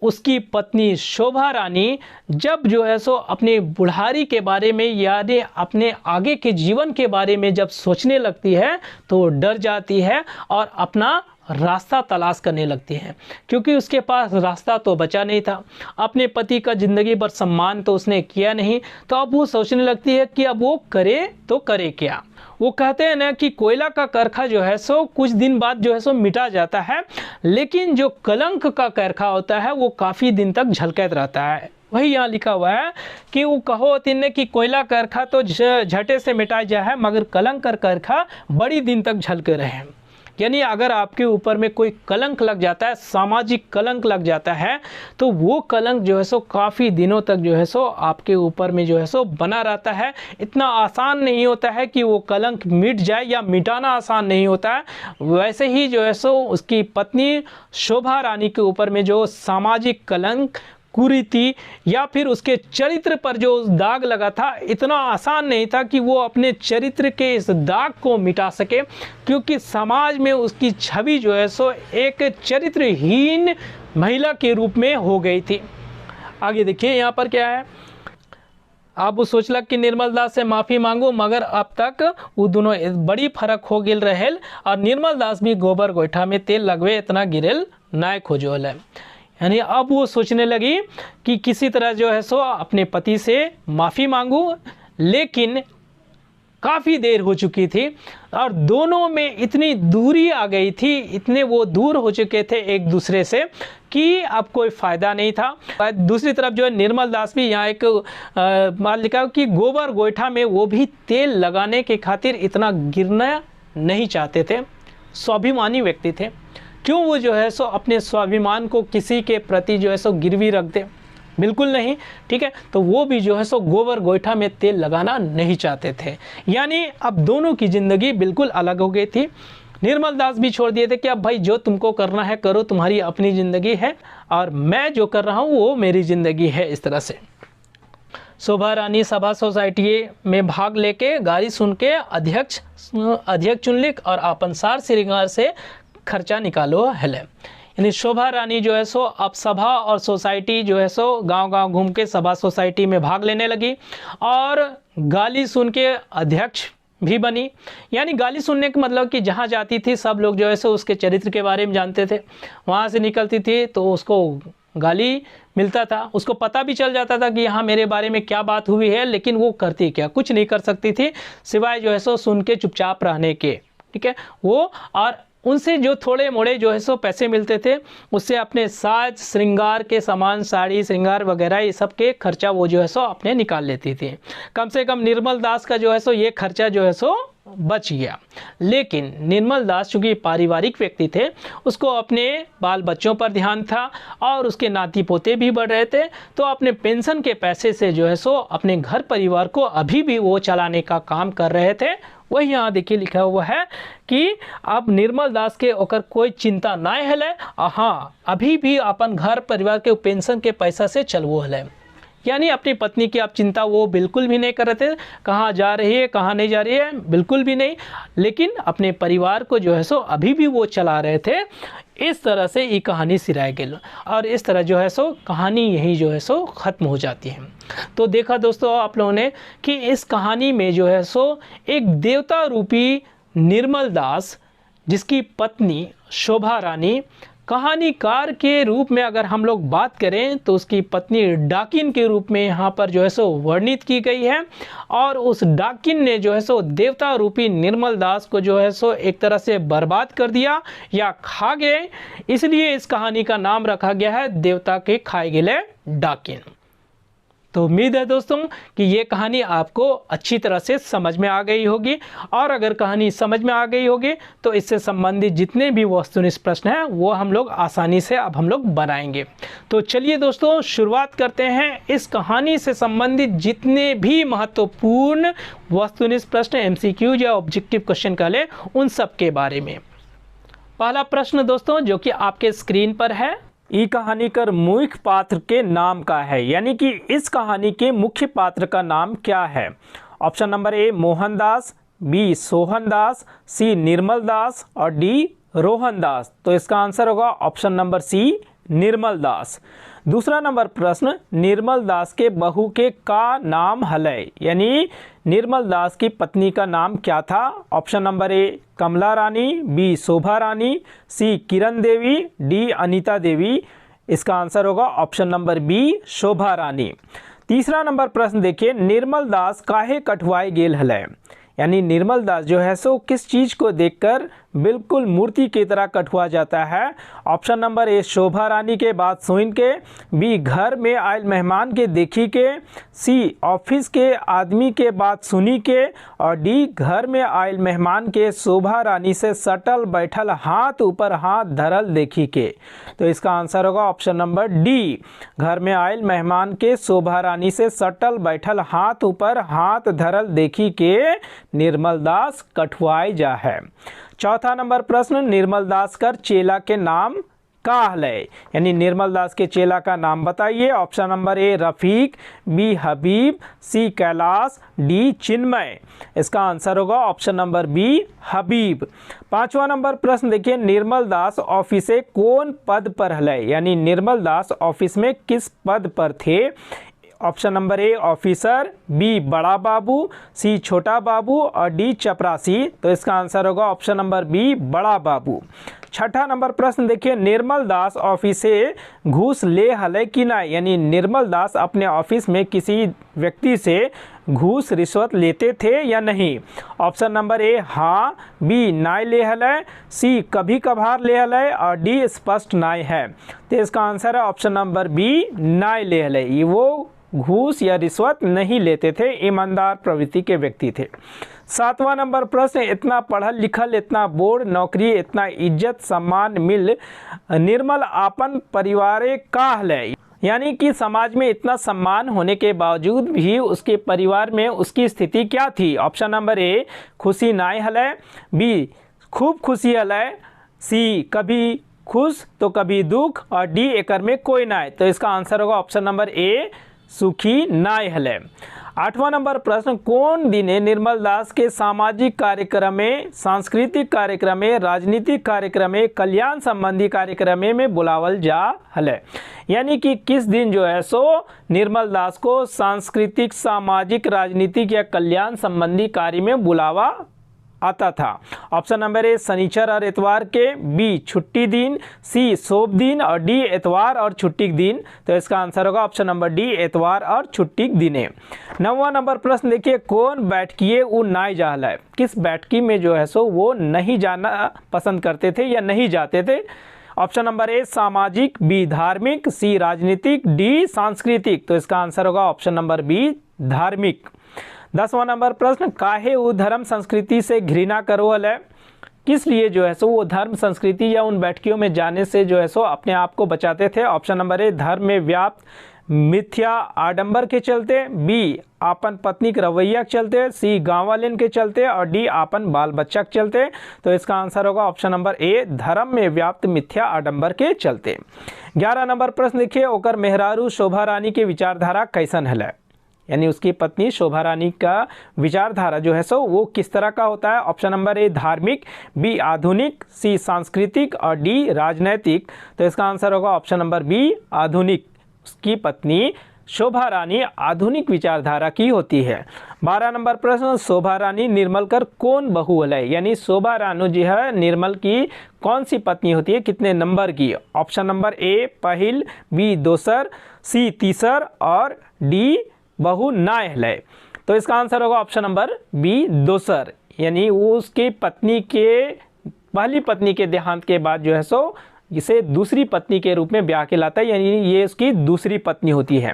A: उसकी पत्नी शोभा रानी जब जो है सो अपनी बुढ़ारी के बारे में यानी अपने आगे के जीवन के बारे में जब सोचने लगती है तो डर जाती है और अपना रास्ता तलाश करने लगती हैं, क्योंकि उसके पास रास्ता तो बचा नहीं था। अपने पति का ज़िंदगी भर सम्मान तो उसने किया नहीं, तो अब वो सोचने लगती है कि अब वो करे तो करे क्या। वो कहते हैं ना कि कोयला का करखा जो है सो कुछ दिन बाद जो है सो मिटा जाता है, लेकिन जो कलंक का करखा होता है वो काफ़ी दिन तक झलकत रहता है। वही यहाँ लिखा हुआ है कि वो कहो तिन्ने कि कोयला करखा तो झटे से मिटा जाए, मगर कलंक का करखा बड़ी दिन तक झलके रहे। यानी अगर आपके ऊपर में कोई कलंक लग जाता है, सामाजिक कलंक लग जाता है, तो वो कलंक जो है सो काफ़ी दिनों तक जो है सो आपके ऊपर में जो है सो बना रहता है। इतना आसान नहीं होता है कि वो कलंक मिट जाए, या मिटाना आसान नहीं होता है। वैसे ही जो है सो उसकी पत्नी शोभा रानी के ऊपर में जो सामाजिक कलंक, कुरीति या फिर उसके चरित्र पर जो दाग लगा था, इतना आसान नहीं था कि वो अपने चरित्र के इस दाग को मिटा सके, क्योंकि समाज में उसकी छवि जो है सो एक चरित्रहीन महिला के रूप में हो गई थी। आगे देखिए यहाँ पर क्या है। अब वो सोचलक कि निर्मल दास से माफ़ी मांगू, मगर अब तक वो दोनों बड़ी फर्क हो गिल रहेल, और निर्मल दास भी गोबर गोईठा में तेल लगवे इतना गिरेल नाय खोजोल है। यानी अब वो सोचने लगी कि किसी तरह जो है सो अपने पति से माफ़ी मांगू, लेकिन काफ़ी देर हो चुकी थी और दोनों में इतनी दूरी आ गई थी, इतने वो दूर हो चुके थे एक दूसरे से कि अब कोई फ़ायदा नहीं था। दूसरी तरफ जो है निर्मल दास भी यहाँ एक मान लिखा कि गोबर गोईठा में वो भी तेल लगाने के खातिर इतना गिरना नहीं चाहते थे। स्वाभिमानी व्यक्ति थे, क्यों वो जो है सो अपने स्वाभिमान को किसी के प्रति जो है सो गिरवी रख दे, बिल्कुल नहीं। ठीक है, तो वो भी जो है सो गोबर गोईठा में तेल लगाना नहीं चाहते थे। यानी अब दोनों की ज़िंदगी बिल्कुल अलग हो गई थी। निर्मल दास भी छोड़ दिए थे कि अब भाई जो तुमको करना है करो, तुम्हारी अपनी ज़िंदगी है और मैं जो कर रहा हूँ वो मेरी ज़िंदगी है। इस तरह से शोभा रानी सभा सोसाइटी में भाग लेके गाड़ी सुन के अध्यक्ष चुनलिक और अपन सार श्रृंगार से खर्चा निकालो हेले। यानी शोभा रानी जो है सो अब सभा और सोसाइटी जो है सो गांव-गांव घूम के सभा सोसाइटी में भाग लेने लगी और गाली सुन के अध्यक्ष भी बनी। यानी गाली सुनने का मतलब कि जहाँ जाती थी सब लोग जो है सो उसके चरित्र के बारे में जानते थे, वहाँ से निकलती थी तो उसको गाली मिलता था, उसको पता भी चल जाता था कि यहाँ मेरे बारे में क्या बात हुई है, लेकिन वो करती क्या, कुछ नहीं कर सकती थी सिवाय जो है सो सुन के चुपचाप रहने के। ठीक है, वो और उनसे जो थोड़े मोड़े जो है सो पैसे मिलते थे उससे अपने साज श्रृंगार के सामान, साड़ी श्रृंगार वगैरह ये सब के खर्चा वो जो है सो अपने निकाल लेती थी। कम से कम निर्मल दास का जो है सो ये खर्चा जो है सो बच गया। लेकिन निर्मल दास चूँकि पारिवारिक व्यक्ति थे, उसको अपने बाल बच्चों पर ध्यान था और उसके नाती पोते भी बढ़ रहे थे, तो अपने पेंशन के पैसे से जो है सो अपने घर परिवार को अभी भी वो चलाने का काम कर रहे थे। वही यहाँ देखिए लिखा हुआ है कि अब निर्मल दास के ओकर कोई चिंता ना हले, हाँ अभी भी अपन घर परिवार के पेंशन के पैसा से चलवो हले। यानी अपनी पत्नी की आप चिंता वो बिल्कुल भी नहीं कर रहे थे, कहाँ जा रही है कहाँ नहीं जा रही है बिल्कुल भी नहीं, लेकिन अपने परिवार को जो है सो अभी भी वो चला रहे थे। इस तरह से ये कहानी सिराए गई और इस तरह जो है सो कहानी यही जो है सो ख़त्म हो जाती है। तो देखा दोस्तों आप लोगों ने कि इस कहानी में जो है सो एक देवता रूपी निर्मल दास, जिसकी पत्नी शोभा रानी, कहानीकार के रूप में अगर हम लोग बात करें तो उसकी पत्नी डाकिन के रूप में यहाँ पर जो है सो वर्णित की गई है। और उस डाकिन ने जो है सो देवता रूपी निर्मल दास को जो है सो एक तरह से बर्बाद कर दिया या खा गए, इसलिए इस कहानी का नाम रखा गया है देवता के खाए गए डाकिन। तो उम्मीद है दोस्तों कि ये कहानी आपको अच्छी तरह से समझ में आ गई होगी, और अगर कहानी समझ में आ गई होगी तो इससे संबंधित जितने भी वस्तुनिष्ठ प्रश्न हैं वो हम लोग आसानी से अब हम लोग बनाएंगे। तो चलिए दोस्तों शुरुआत करते हैं इस कहानी से संबंधित जितने भी महत्वपूर्ण वस्तुनिष्ठ प्रश्न, MCQ या ऑब्जेक्टिव क्वेश्चन कह ले, उन सब के बारे में। पहला प्रश्न दोस्तों जो कि आपके स्क्रीन पर है, ई कहानी कर मुख्य पात्र के नाम का है, यानी कि इस कहानी के मुख्य पात्र का नाम क्या है। Option number A Mohandas, B Sohandas, C Nirmal Das और डी रोहन दास। तो इसका आंसर होगा ऑप्शन नंबर सी निर्मल दास। दूसरा नंबर प्रश्न, निर्मल दास के बहू के का नाम हलय, यानी निर्मल दास की पत्नी का नाम क्या था। Option number A Kamla Rani, B Shobha Rani, C Kiran Devi, D Anita Devi. इसका आंसर होगा option number B Shobha Rani. तीसरा नंबर प्रश्न देखिए, निर्मल दास काहे कठुआई गेल हलय, यानी निर्मल दास जो है सो किस चीज़ को देखकर बिल्कुल मूर्ति की तरह कठुआ जाता है। ऑप्शन नंबर ए शोभा रानी के बात सुन के, बी घर में आयल मेहमान के देखी के, सी ऑफिस के आदमी के बात सुनी के और डी घर में आयल मेहमान के शोभा रानी से सटल बैठल हाथ ऊपर हाथ धरल देखी के। तो इसका आंसर होगा ऑप्शन नंबर डी, घर में आयल मेहमान के शोभा रानी से सटल बैठल हाथ ऊपर हाथ धरल देखी के निर्मल दास कठुआई जा है। चौथा नंबर प्रश्न, निर्मल दास कर चेला के नाम का हलय, यानी निर्मल दास के चेला का नाम बताइए। Option number A Rafiq, B Habib, C Kailash, D Chinmay. इसका आंसर होगा ऑप्शन नंबर बी हबीब। पांचवा नंबर प्रश्न देखिए, निर्मल दास ऑफिस से कौन पद पर हलय, यानी निर्मल दास ऑफिस में किस पद पर थे। Option number A officer, B बड़ा बाबू, सी छोटा बाबू और डी चपरासी। तो इसका आंसर होगा ऑप्शन नंबर बी बड़ा बाबू। छठा नंबर प्रश्न देखिए, निर्मल दास ऑफिस से घूस ले हले कि ना, यानी निर्मल दास अपने ऑफिस में किसी व्यक्ति से घूस रिश्वत लेते थे या नहीं। ऑप्शन नंबर ए हाँ, बी नाय ले हले, सी कभी कभार ले हले और डी स्पष्ट नाय है। तो इसका आंसर है ऑप्शन नंबर बी नाय ले हले, ये वो घूस या रिश्वत नहीं लेते थे, ईमानदार प्रवृत्ति के व्यक्ति थे। सातवां नंबर प्रश्न, इतना पढ़ल लिखल, इतना बोर्ड नौकरी, इतना इज्जत सम्मान मिल निर्मल आपन परिवारे का हलय, यानी कि समाज में इतना सम्मान होने के बावजूद भी उसके परिवार में उसकी स्थिति क्या थी। ऑप्शन नंबर ए खुशी नाय हलय, बी खूब खुशी हलय, सी कभी खुश तो कभी दुख और डी एकर में कोई नाय। तो इसका आंसर होगा ऑप्शन नंबर ए सुखी नाय हलय। आठवां नंबर प्रश्न, कौन दिने निर्मल दास के सामाजिक कार्यक्रम में, सांस्कृतिक कार्यक्रम में, राजनीतिक कार्यक्रम में, कल्याण संबंधी कार्यक्रम में बुलावल जा हलय, यानी कि किस दिन जो है सो निर्मल दास को सांस्कृतिक सामाजिक राजनीतिक या कल्याण संबंधी कार्य में बुलावा आता था। ऑप्शन नंबर ए शनिचर और इतवार के, बी छुट्टी दिन, सी सोम दिन और डी इतवार और छुट्टी के दिन। तो इसका आंसर होगा ऑप्शन नंबर डी इतवार और छुट्टी के दिने। नौवां नंबर प्रश्न देखिए, कौन बैठकिए वो नाय जाहल है, किस बैठकी में जो है सो वो नहीं जाना पसंद करते थे या नहीं जाते थे। ऑप्शन नंबर ए सामाजिक, बी धार्मिक, सी राजनीतिक, डी सांस्कृतिक। तो इसका आंसर होगा ऑप्शन नंबर बी धार्मिक। 10वां नंबर प्रश्न, काहे वो धर्म संस्कृति से घृणा करो है, किस लिए जो है सो वो धर्म संस्कृति या उन बैठकियों में जाने से जो है सो अपने आप को बचाते थे। ऑप्शन नंबर ए धर्म में व्याप्त मिथ्या आडंबर के चलते, बी आपन पत्नी के रवैया के चलते, सी गाँव वाले के चलते और डी आपन बाल बच्चा के चलते। तो इसका आंसर होगा ऑप्शन नंबर ए, धर्म में व्याप्त मिथ्या आडंबर के चलते। 11 नंबर प्रश्न देखिए, ओकर मेहरारू शोभा रानी के विचारधारा कैसन है, यानी उसकी पत्नी शोभा रानी का विचारधारा जो है सो वो किस तरह का होता है। ऑप्शन नंबर ए धार्मिक, बी आधुनिक, सी सांस्कृतिक और डी राजनैतिक। तो इसका आंसर होगा ऑप्शन नंबर बी आधुनिक। उसकी पत्नी शोभा रानी आधुनिक विचारधारा की होती है। 12 नंबर प्रश्न, शोभा रानी निर्मल कर कौन बहू है, यानी शोभा रानी जी है निर्मल की कौन सी पत्नी होती है, कितने नंबर की। ऑप्शन नंबर ए पहिल, बी दोसर, सी तीसर और डी बहु नाय है। तो इसका आंसर होगा ऑप्शन नंबर बी दोसर, यानी वो उसकी पत्नी के पहली पत्नी के देहांत के बाद जो है सो इसे दूसरी पत्नी के रूप में ब्याह के लाता है, यानी ये उसकी दूसरी पत्नी होती है।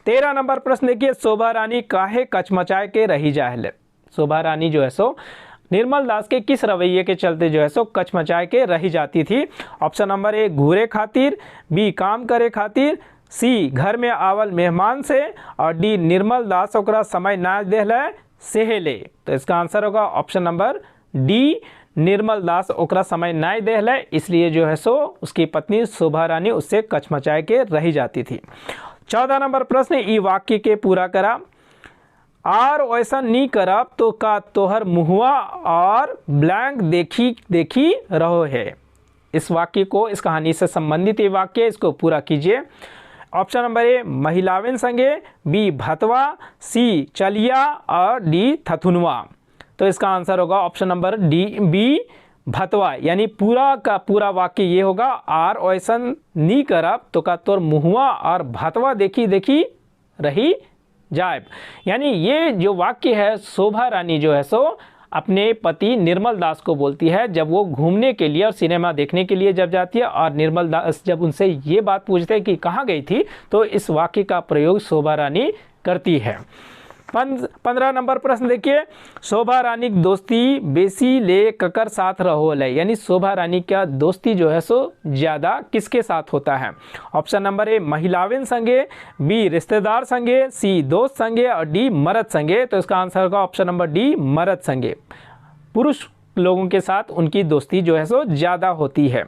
A: 13 नंबर प्रश्न देखिए, शोभा रानी काहे कचमचाए के रही जाहल। शोभा रानी जो है सो निर्मल दास के किस रवैये के चलते जो है सो कचमचाए के रही जाती थी। ऑप्शन नंबर ए घूरे खातिर, बी काम करे खातिर, सी घर में आवल मेहमान से और डी निर्मल दास ओकरा समय ना देहले सेहेले। तो इसका आंसर होगा ऑप्शन नंबर डी, निर्मल दास ओकरा समय ना देहले, इसलिए जो है सो उसकी पत्नी शोभा रानी उससे कचमचाए के रही जाती थी। 14 नंबर प्रश्न, ई वाक्य के पूरा करा। और वैसा नहीं करब तो का तोहर मुहुआ और ब्लैंक देखी देखी रहो है। इस वाक्य को, इस कहानी से संबंधित ये वाक्य, इसको पूरा कीजिए। ऑप्शन नंबर ए महिलावें संगे, बी भतवा, सी चलिया और डी थथुनवा। तो इसका आंसर होगा ऑप्शन नंबर डी बी भतवा, यानी पूरा का पूरा वाक्य ये होगा, आर ऐसन नहीं करब तो का तोर मुहुआ और भतवा देखी देखी रही जाए। यानी ये जो वाक्य है शोभा रानी जो है सो अपने पति निर्मल दास को बोलती है जब वो घूमने के लिए और सिनेमा देखने के लिए जब जाती है, और निर्मल दास जब उनसे ये बात पूछते हैं कि कहाँ गई थी, तो इस वाक्य का प्रयोग शोभा रानी करती है। 15 नंबर प्रश्न देखिए, शोभा रानी की दोस्ती बेसी ले ककर साथ रहो है, यानी शोभा रानी का दोस्ती जो है सो ज़्यादा किसके साथ होता है। ऑप्शन नंबर ए महिलावें संगे, बी रिश्तेदार संगे, सी दोस्त संगे और डी मर्द संगे। तो इसका आंसर होगा ऑप्शन नंबर डी मर्द संगे। पुरुष लोगों के साथ उनकी दोस्ती जो है सो ज़्यादा होती है।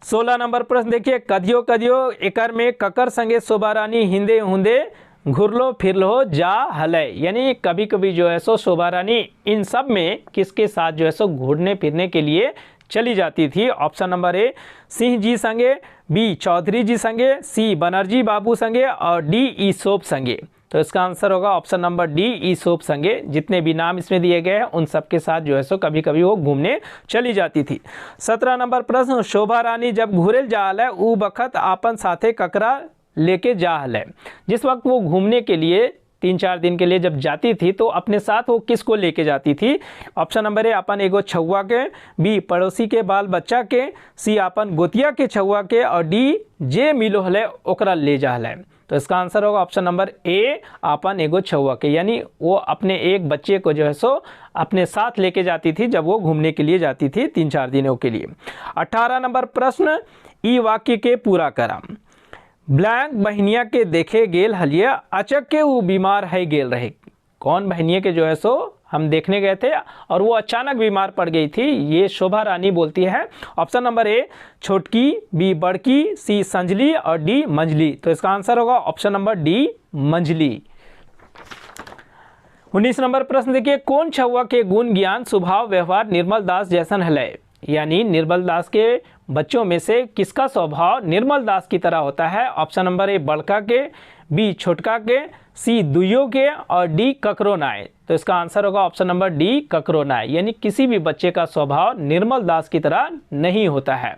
A: 16 नंबर प्रश्न देखिए, कदियो कदियो एकर में ककर संगे शोभा रानी हिंदे हुंदे घुरलो फिरलो जा हले, यानी कभी कभी जो है सो शोभा रानी इन सब में किसके साथ जो है सो घूरने फिरने के लिए चली जाती थी। ऑप्शन नंबर ए सिंह जी संगे, बी चौधरी जी संगे, सी बनर्जी बाबू संगे और डी ईसोप संगे। तो इसका आंसर होगा ऑप्शन नंबर डी ईसोप संगे। जितने भी नाम इसमें दिए गए हैं उन सब के साथ जो है सो कभी कभी वो घूमने चली जाती थी। 17 नंबर प्रश्न, शोभा रानी जब घूरेल जाल है ऊ बखत आपन साथे ककरा लेके जा है। जिस वक्त वो घूमने के लिए 3-4 दिन के लिए जब जाती थी तो अपने साथ वो किसको लेके जाती थी। ऑप्शन नंबर ए अपन एगो छुआ के, बी पड़ोसी के बाल बच्चा के, सी अपन गोतिया के छुआ के और डी जे मिलो हले ओकरा ले जा है। तो इसका आंसर होगा ऑप्शन नंबर ए अपन एगो छुआ के, यानी वो अपने एक बच्चे को जो है सो अपने साथ लेके जाती थी जब वो घूमने के लिए जाती थी 3-4 दिनों के लिए। 18 नंबर प्रश्न, ई वाक्य के पूरा करा। ब्लैंक बहनिया के देखे गेल हलिया अचक के वो बीमार है गेल रहे। कौन बहनिया के जो है सो हम देखने गए थे और वो अचानक बीमार पड़ गई थी, ये शोभा रानी बोलती है। ऑप्शन नंबर ए छोटकी, बी बड़की, सी संजली और डी मंजली। तो इसका आंसर होगा ऑप्शन नंबर डी मंजली। 19 नंबर प्रश्न देखिए, कौन छुआ के गुण ज्ञान स्वभाव व्यवहार निर्मल दास जैसन है, यानी निर्मल दास के बच्चों में से किसका स्वभाव निर्मल दास की तरह होता है। ऑप्शन नंबर ए बड़का के, बी छोटका के, सी दुइयों के और डी ककरो नाय। तो इसका आंसर होगा ऑप्शन नंबर डी ककरो नाय, यानी किसी भी बच्चे का स्वभाव निर्मल दास की तरह नहीं होता है।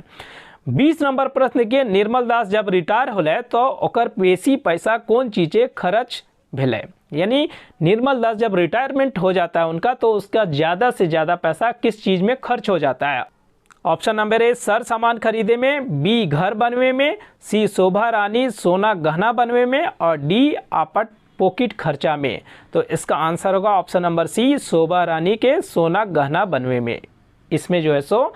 A: 20 नंबर प्रश्न के, निर्मल दास जब रिटायर होले तो ओकर बेसी पैसा कौन चीज़े खर्च भेले, यानी निर्मल दास जब रिटायरमेंट हो जाता है उनका तो उसका ज़्यादा से ज़्यादा पैसा किस चीज़ में खर्च हो जाता है। ऑप्शन नंबर ए सर सामान खरीदे में, बी घर बनवे में, सी शोभा रानी सोना गहना बनवे में और डी आपट पॉकेट खर्चा में। तो इसका आंसर होगा ऑप्शन नंबर सी शोभा रानी के सोना गहना बनवे में। इसमें जो है सो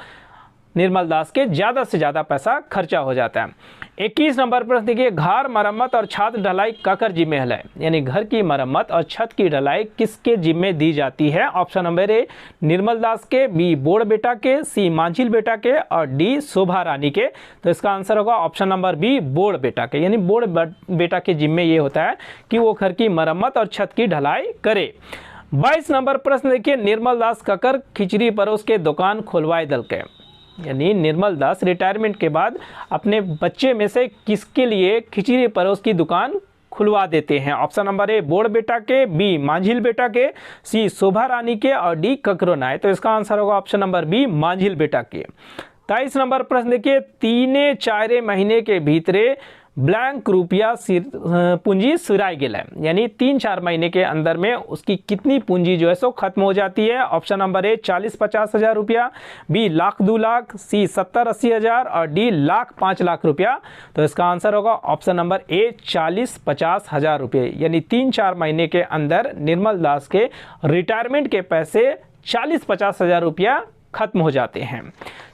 A: निर्मल दास के ज़्यादा से ज़्यादा पैसा खर्चा हो जाता है। 21 नंबर प्रश्न देखिए, घर मरम्मत और छत ढलाई काकर जिम्मे है, यानी घर की मरम्मत और छत की ढलाई किसके जिम्मे दी जाती है? ऑप्शन नंबर ए निर्मल दास के, बी बोड़ बेटा के, सी मांझिल बेटा के और डी शोभा रानी के। तो इसका आंसर होगा ऑप्शन नंबर बी बोड़ बेटा के, यानी बोड़ बेटा के जिम्मे ये होता है कि वो घर की मरम्मत और छत की ढलाई करे। 22 नंबर प्रश्न देखिए, निर्मल दास ककर खिचड़ी परोस के दुकान खुलवाए दल के, यानी निर्मल दास रिटायरमेंट के बाद अपने बच्चे में से किसके लिए खिचड़ी परोस की दुकान खुलवा देते हैं? ऑप्शन नंबर ए बोड़ बेटा के, बी मांझिल बेटा के, सी शोभा रानी के और डी ककरो नाय। तो इसका आंसर होगा ऑप्शन नंबर बी मांझिल बेटा के। 23 नंबर प्रश्न देखिए, 3-4 महीने के भीतरे ब्लैंक रुपया पूंजी सिराय गेल है, यानी 3-4 महीने के अंदर में उसकी कितनी पूंजी जो है सो खत्म हो जाती है? ऑप्शन नंबर ए 40-50 हज़ार रुपया, बी लाख 2 लाख, सी 70-80 हज़ार और डी लाख 5 लाख रुपया। तो इसका आंसर होगा ऑप्शन नंबर ए 40-50 हज़ार रुपये, यानी 3-4 महीने के अंदर निर्मल दास के रिटायरमेंट के पैसे 40-50 हज़ार रुपया खत्म हो जाते हैं।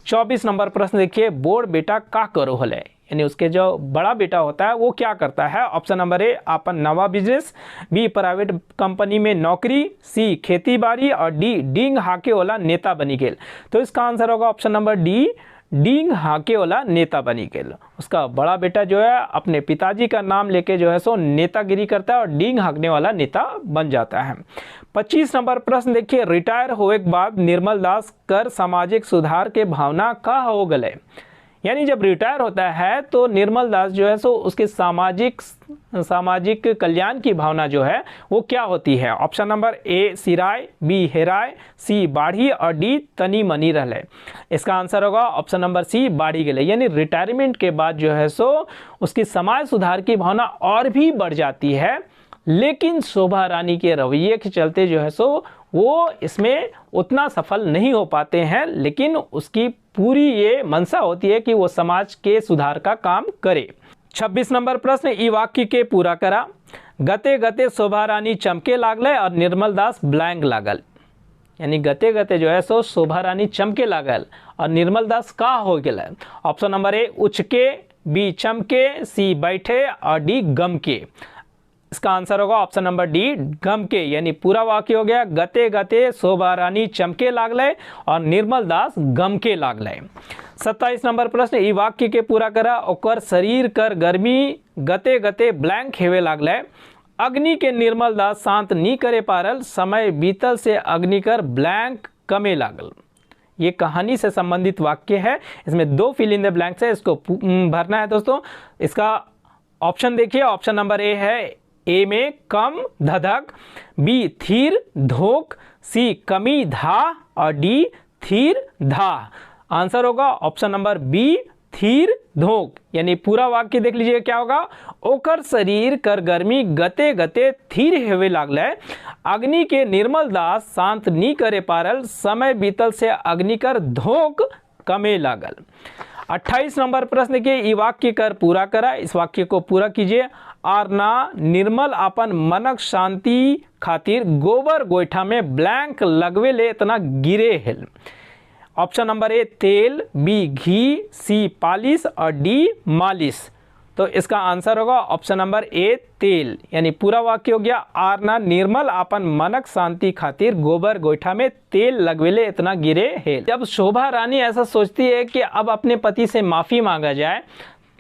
A: 24 नंबर प्रश्न देखिए, बोड़ बेटा का करो हले, यानी उसके जो बड़ा बेटा होता है वो क्या करता है? ऑप्शन नंबर ए अपन नवा बिजनेस, बी प्राइवेट कंपनी में नौकरी, सी खेती बाड़ी और डी डींग हाके वाला नेता बनी गेल। तो इसका आंसर होगा ऑप्शन नंबर डी डींग हाके वाला नेता बनी गेल। उसका बड़ा बेटा जो है अपने पिताजी का नाम लेके जो है सो नेतागिरी करता है और डींग हाकने वाला नेता बन जाता है। 25 नंबर प्रश्न देखिए, रिटायर होने के बाद निर्मल दास कर सामाजिक सुधार के भावना का हो गए, यानी जब रिटायर होता है तो निर्मल दास जो है सो उसके सामाजिक कल्याण की भावना जो है वो क्या होती है? ऑप्शन नंबर ए सिराय, बी हेराय, सी बाढ़ी और डी तनी मनी रहले। इसका आंसर होगा ऑप्शन नंबर सी बाढ़ी गेले, यानी रिटायरमेंट के बाद जो है सो उसकी समाज सुधार की भावना और भी बढ़ जाती है, लेकिन शोभा रानी के रवैये के चलते जो है सो वो इसमें उतना सफल नहीं हो पाते हैं, लेकिन उसकी पूरी ये मंशा होती है कि वो समाज के सुधार का काम करे। 26 नंबर प्रश्न, ई वाक्य के पूरा करा। गते गते शोभा रानी चमके लागले और निर्मल दास ब्लैंक लागल, यानी गते गते जो है सो शोभा रानी चमके लागल और निर्मल दास का हो गए? ऑप्शन नंबर ए उचके, बी चमके, सी बैठे और डी गम के। इसका आंसर होगा ऑप्शन नंबर डी गम के, यानी पूरा वाक्य हो गया गते गते शोभा रानी चमके लागले और निर्मल दास गम के लागले। 27 नंबर प्रश्न, ई वाक्य के पूरा करा। ओकर शरीर कर गर्मी गते गते ब्लैंक हेवे लागले, अग्नि के निर्मल दास शांत नहीं करे पारल, समय बीतल से अग्नि कर ब्लैंक कमे लागल। ये कहानी से संबंधित वाक्य है, इसमें 2 फिल इन द ब्लैंक्स है, इसको भरना है दोस्तों। इसका ऑप्शन देखिए, ऑप्शन नंबर ए है ए में कम धधक, बी थीर धोक, सी कमी धा और डी थीर धा। आंसर होगा ऑप्शन नंबर बी थीर धोक, यानी पूरा वाक्य देख लीजिए क्या होगा। ओकर शरीर कर गर्मी गते गते थीर हेवे लागले, अग्नि के निर्मल दास शांत नी करे पारल, समय बीतल से अग्नि कर धोक कमे लागल। 28 नंबर प्रश्न के ई वाक्य कर पूरा करा। इस वाक्य को पूरा कीजिए। आरना निर्मल अपन मनक शांति खातिर गोबर गोईठा में ब्लैंक लगवे ले इतना गिरे हेल। ऑप्शन नंबर ए तेल, बी घी, सी पालिश और डी मालिश। तो इसका आंसर होगा ऑप्शन नंबर ए तेल, यानी पूरा वाक्य हो गया आरना निर्मल अपन मनक शांति खातिर गोबर गोईठा में तेल लगवेले इतना गिरे हेल। जब शोभा रानी ऐसा सोचती है कि अब अपने पति से माफ़ी मांगा जाए,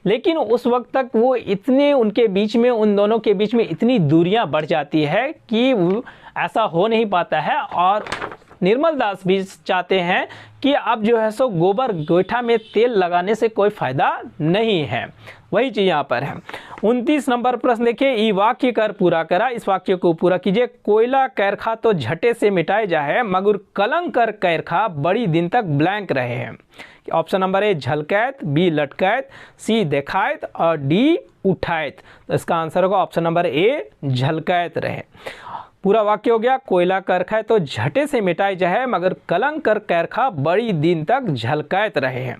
A: लेकिन उस वक्त तक वो इतने उनके बीच में, उन दोनों के बीच में इतनी दूरियां बढ़ जाती है कि ऐसा हो नहीं पाता है और निर्मल दास भी चाहते हैं कि अब जो है सो गोबर गोईठा में तेल लगाने से कोई फ़ायदा नहीं है। वही चीज़ यहाँ पर है। 29 नंबर प्रश्न देखिए, ई वाक्य कर पूरा करा। इस वाक्य को पूरा कीजिए। कोयला कैरखा तो झटे से मिटाए जाए, मगर कलंक कर कैरखा बड़ी दिन तक ब्लैंक रहे हैं। ऑप्शन नंबर ए झलकैत, बी लटकैत, सी देखायत और डी उठायत। तो इसका आंसर होगा ऑप्शन नंबर ए झलकैत रहे। पूरा वाक्य हो गया कोयला करखा तो झटे से मिटाई जाए, मगर कलंक कर कैरखा बड़ी दिन तक झलकैत रहे हैं।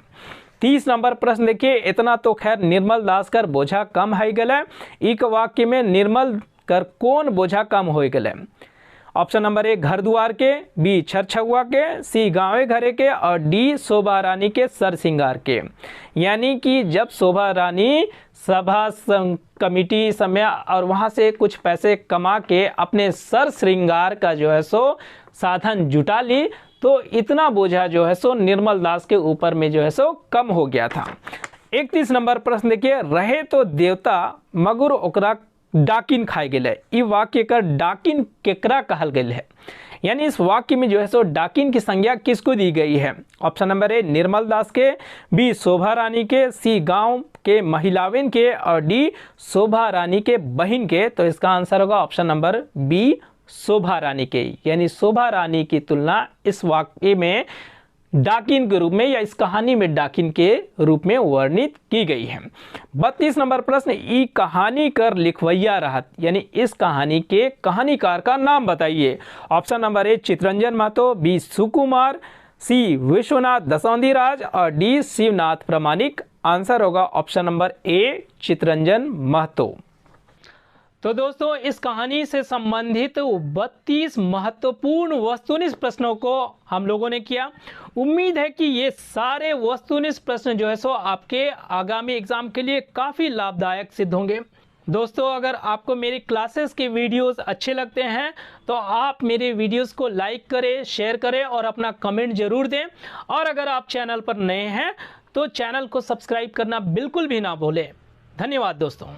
A: 30 नंबर प्रश्न देखिए, इतना तो खैर निर्मल दास कर बोझा कम है गए। एक वाक्य में निर्मल कर कौन बोझा कम हो गए? ऑप्शन नंबर ए घर द्वार के, बी छरछुआ के, सी गाँवे घरे के और डी शोभा रानी के सर श्रृंगार के। यानी कि जब शोभा रानी सभा कमिटी समय और वहाँ से कुछ पैसे कमा के अपने सर श्रृंगार का जो है सो साधन जुटा ली, तो इतना बोझा जो है सो निर्मल दास के ऊपर में जो है सो कम हो गया था। 31 नंबर प्रश्न देखिए, रहे तो देवता मगुर ओकरा डाकिन खाए गेले, ई वाक्य का डाकिन केकरा कहल गेल है। यानी इस वाक्य में जो है सो डाकिन की संज्ञा किसको दी गई है। ऑप्शन नंबर ए निर्मल दास के, बी शोभा रानी के, सी गांव के महिलाविन के और डी शोभा रानी के बहन के। तो इसका आंसर होगा ऑप्शन नंबर बी शोभा रानी के। यानी शोभा रानी की तुलना इस वाक्य में डाकिन के रूप में या इस कहानी में डाकिन के रूप में वर्णित की गई है। 32 नंबर प्रश्न, ई कहानी कर लिखवैया रहत, यानी इस कहानी के कहानीकार का नाम बताइए। Option number A Chittaranjan Mahato, B Sukumar, C Vishwanath Dasaundhiraj और डी शिवनाथ प्रामाणिक। आंसर होगा option number A Chittaranjan Mahato. तो दोस्तों इस कहानी से संबंधित 32 महत्वपूर्ण वस्तुनिष्ठ प्रश्नों को हम लोगों ने किया। उम्मीद है कि ये सारे वस्तुनिष्ठ प्रश्न जो है सो आपके आगामी एग्जाम के लिए काफ़ी लाभदायक सिद्ध होंगे। दोस्तों अगर आपको मेरी क्लासेस के वीडियोस अच्छे लगते हैं तो आप मेरे वीडियोस को लाइक करें, शेयर करें और अपना कमेंट ज़रूर दें। और अगर आप चैनल पर नए हैं तो चैनल को सब्सक्राइब करना बिल्कुल भी ना भूलें। धन्यवाद दोस्तों।